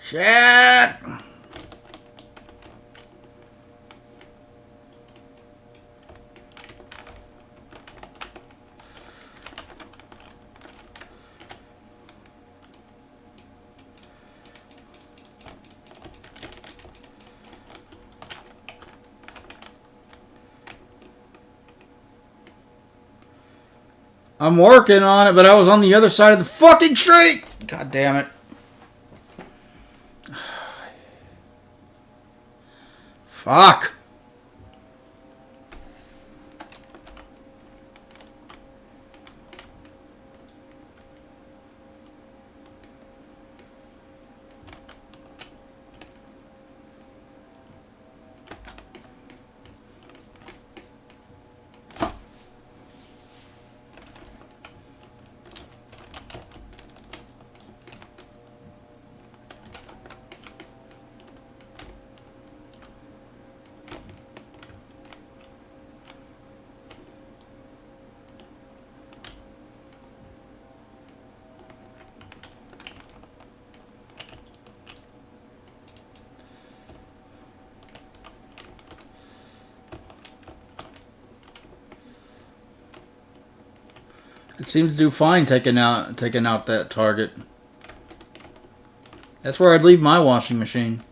Shit! I'm working on it, but I was on the other side of the fucking street! God damn it. Fuck. It seems to do fine taking out that target. That's where I'd leave my washing machine.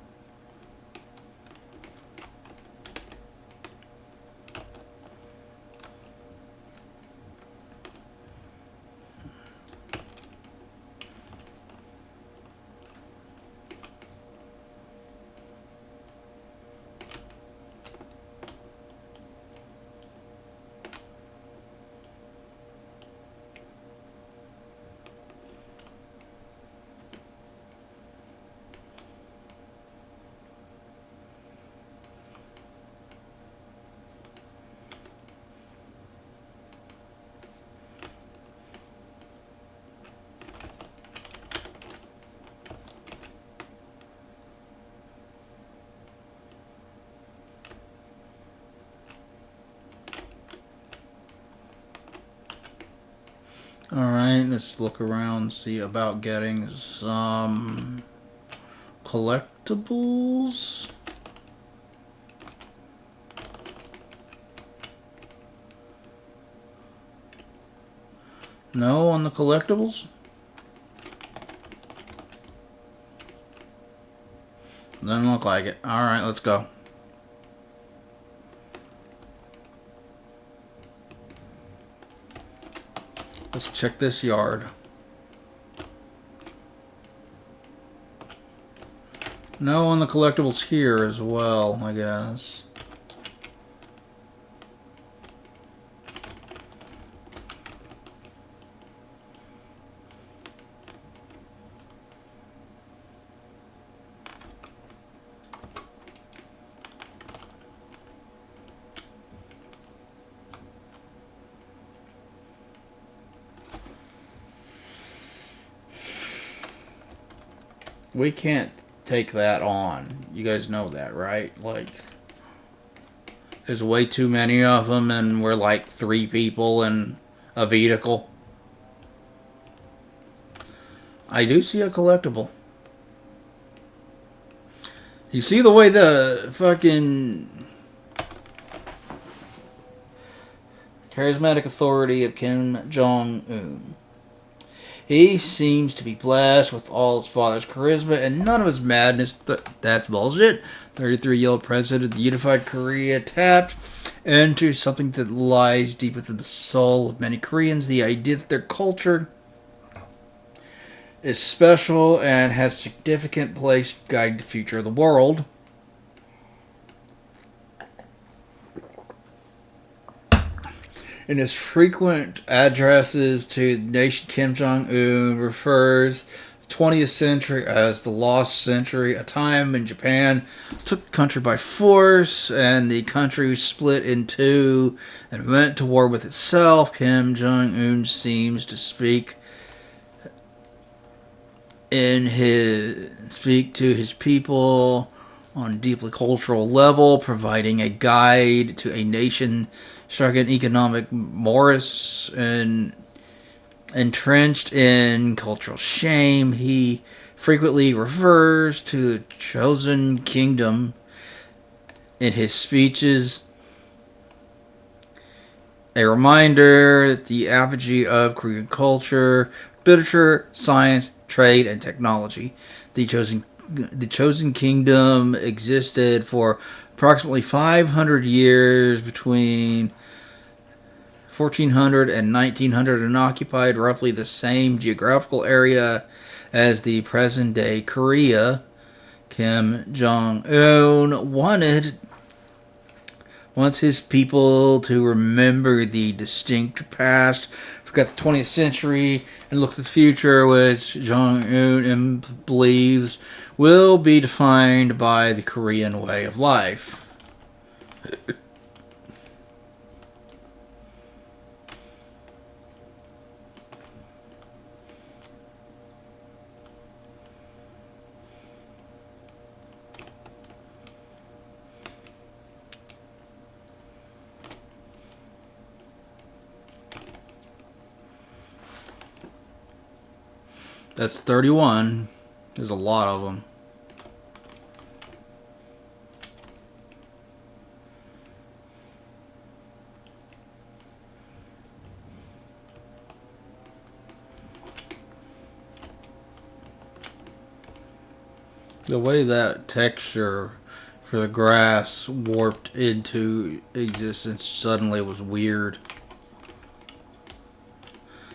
Alright, let's look around, see about getting some collectibles. No on the collectibles? Doesn't look like it. Alright, let's go. Let's check this yard. No on the collectibles here as well, I guess. We can't take that on. You guys know that, right? Like, there's way too many of them, and we're like 3 people in a vehicle. I do see a collectible. You see the way the fucking charismatic authority of Kim Jong-un. He seems to be blessed with all his father's charisma and none of his madness. That's bullshit. 33-year-old president of the unified Korea tapped into something that lies deep within the soul of many Koreans. The idea that their culture is special and has significant place guiding the future of the world. In his frequent addresses to the nation, Kim Jong-un refers to the 20th century as the lost century, a time when Japan took the country by force and the country was split in two and went to war with itself. Kim Jong-un seems to speak to his people on a deeply cultural level, providing a guide to a nation struck in economic morass and entrenched in cultural shame. He frequently refers to the chosen kingdom in his speeches, a reminder that the apogee of Korean culture, literature, science, trade, and technology. The chosen kingdom existed for approximately 500 years between 1400 and 1900 and occupied roughly the same geographical area as the present-day Korea. Kim Jong-un wants his people to remember the distinct past, forget the 20th century, and look to the future, which Jong-un believes will be defined by the Korean way of life. That's 31. There's a lot of them. The way that texture for the grass warped into existence suddenly was weird.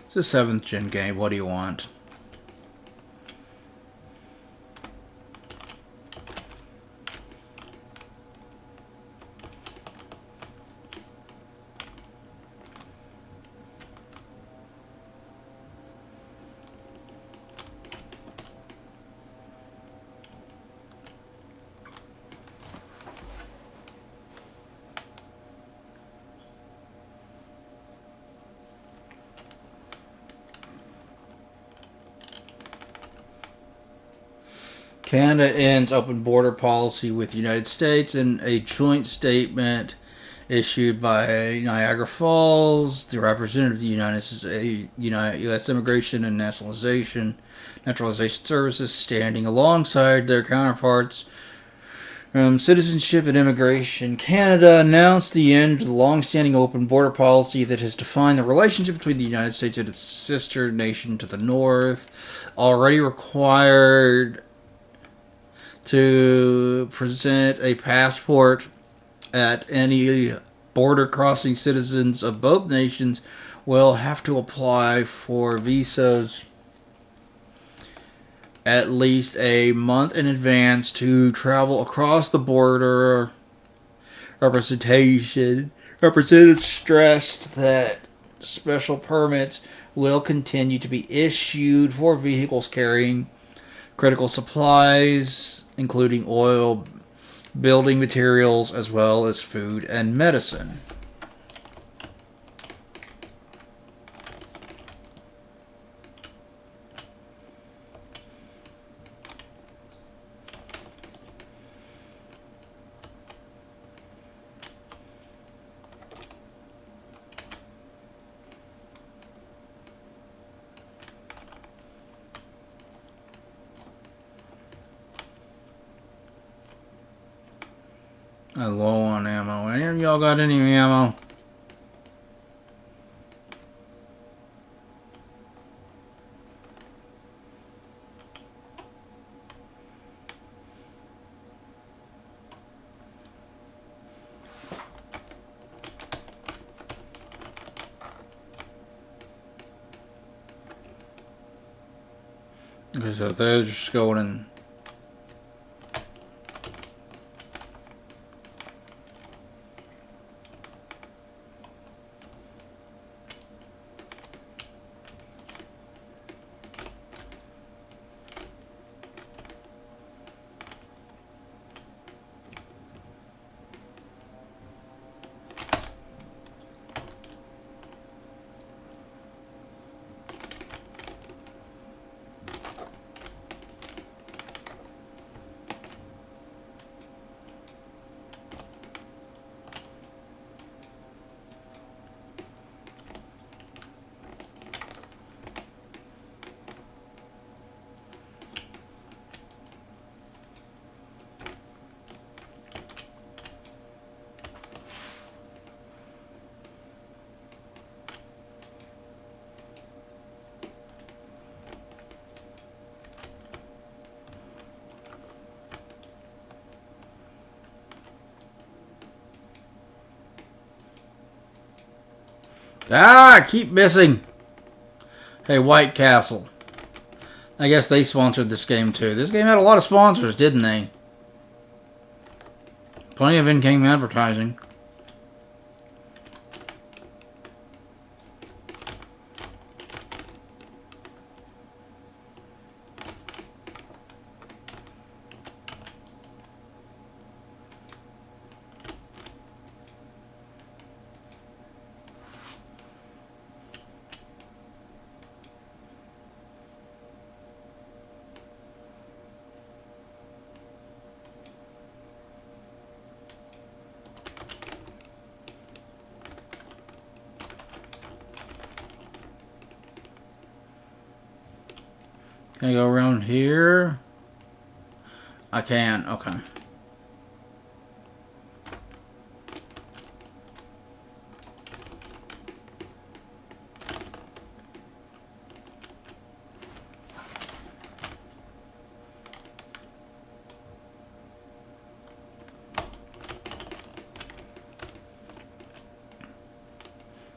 It's a 7th gen game. What do you want? Canada ends open border policy with the United States in a joint statement issued by Niagara Falls, the representative of the U.S. Immigration and Naturalization Services, standing alongside their counterparts Citizenship and Immigration Canada announced the end of the long-standing open border policy that has defined the relationship between the United States and its sister nation to the north. Already required to present a passport at any border crossing, citizens of both nations will have to apply for visas at least a month in advance to travel across the border. Representatives stressed that special permits will continue to be issued for vehicles carrying critical supplies, including oil, building materials, as well as food and medicine. I'm low on ammo. Any of y'all got any ammo? Because if they're just going in. I keep missing. Hey, White Castle. I guess they sponsored this game too. This game had a lot of sponsors, didn't they? Plenty of in-game advertising. Can I go around here? I can. Okay.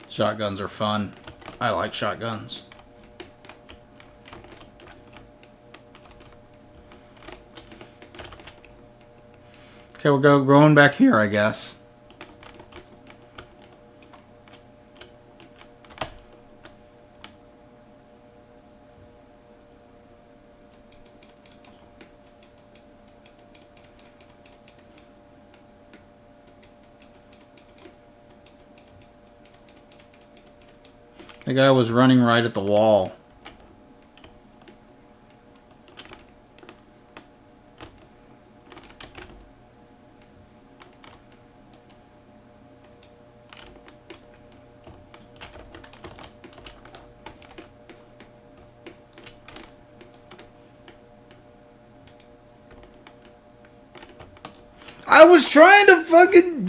Shotguns are fun. I like shotguns. Okay, we'll go going back here, I guess. The guy was running right at the wall. I was trying to fucking...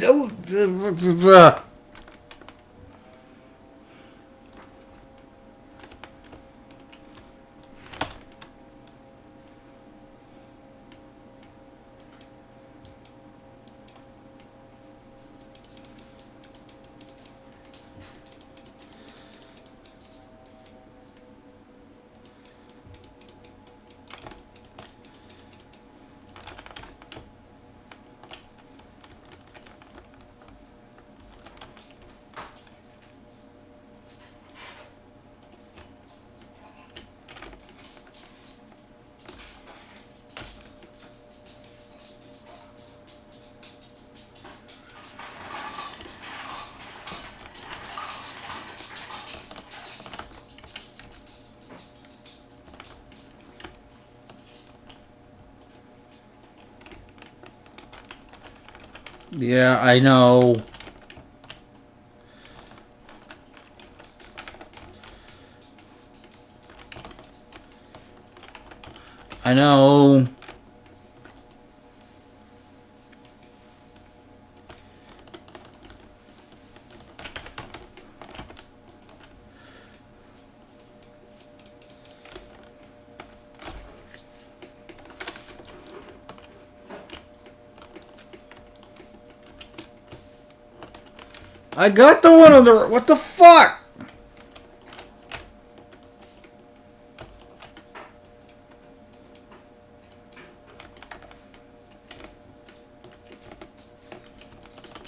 Yeah, I know. I know. I got the one on the... What the fuck?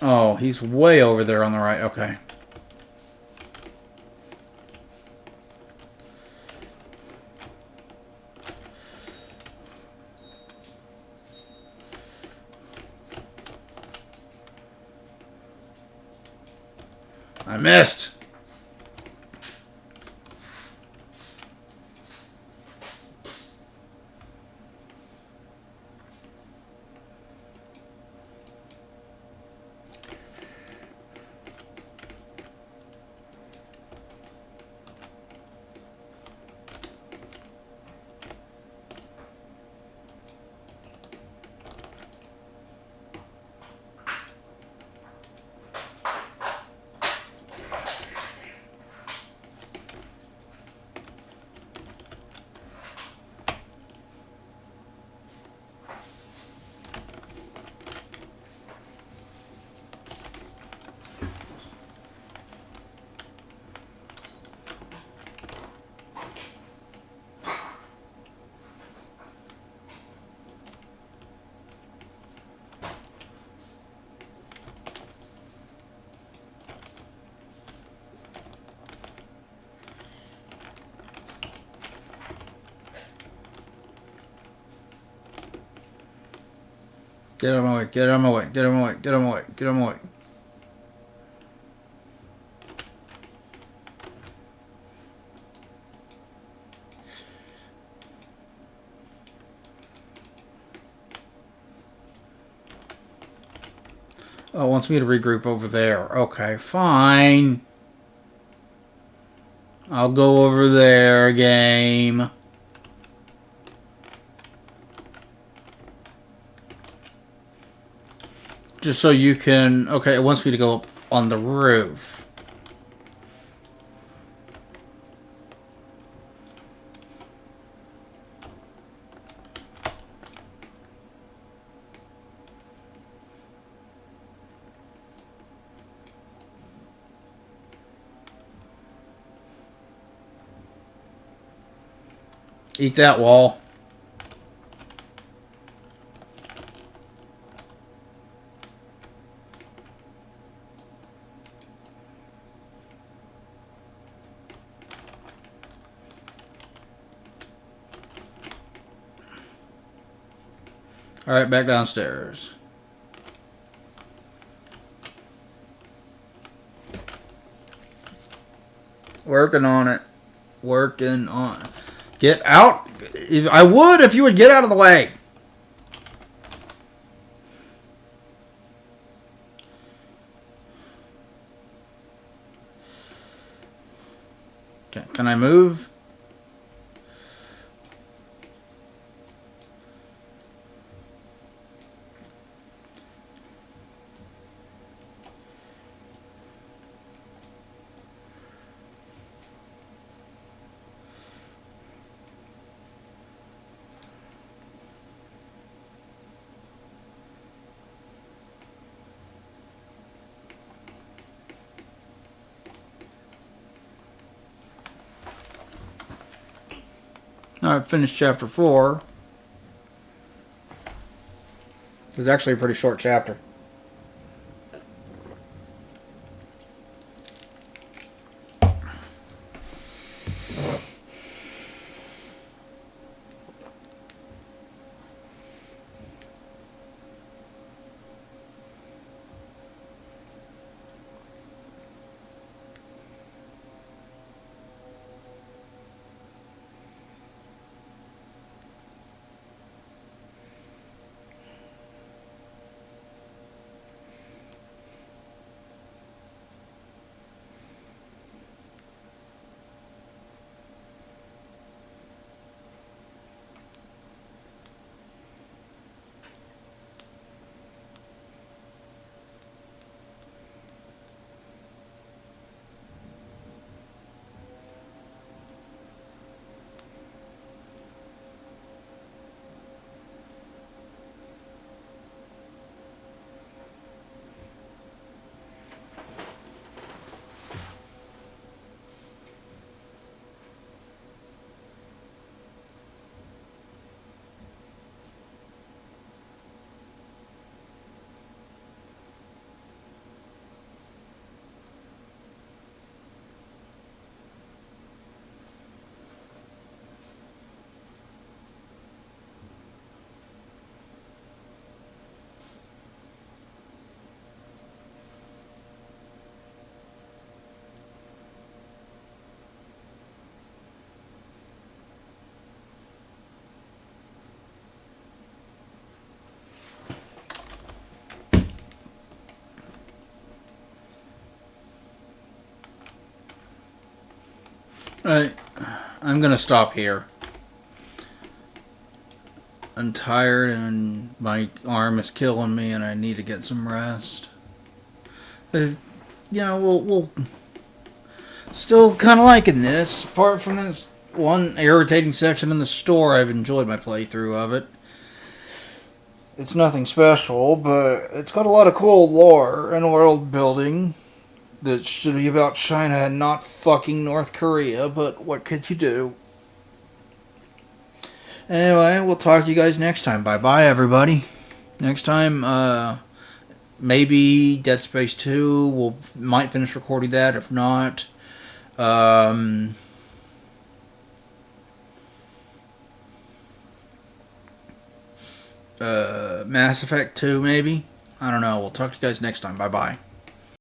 Oh, he's way over there on the right. Okay. I missed. Get out of my way. Get out of my way. Get out of my way. Get out of my way. Get out of my way. Oh, it wants me to regroup over there. Okay, fine. I'll go over there, game. Just so you can... Okay, it wants me to go up on the roof. Eat that, wall. Alright, back downstairs. Working on it. Working on it. Get out. I would if you would get out of the way. Okay, can I move? I finished chapter 4. It was actually a pretty short chapter. Alright, I'm gonna stop here. I'm tired and my arm is killing me and I need to get some rest. But, we'll still kind of liking this. Apart from this one irritating section in the store, I've enjoyed my playthrough of it. It's nothing special, but it's got a lot of cool lore and world building that should be about China and not fucking North Korea, but what could you do? Anyway, we'll talk to you guys next time. Bye-bye, everybody. Next time, maybe Dead Space 2. Might finish recording that. If not, Mass Effect 2, maybe. I don't know. We'll talk to you guys next time. Bye-bye.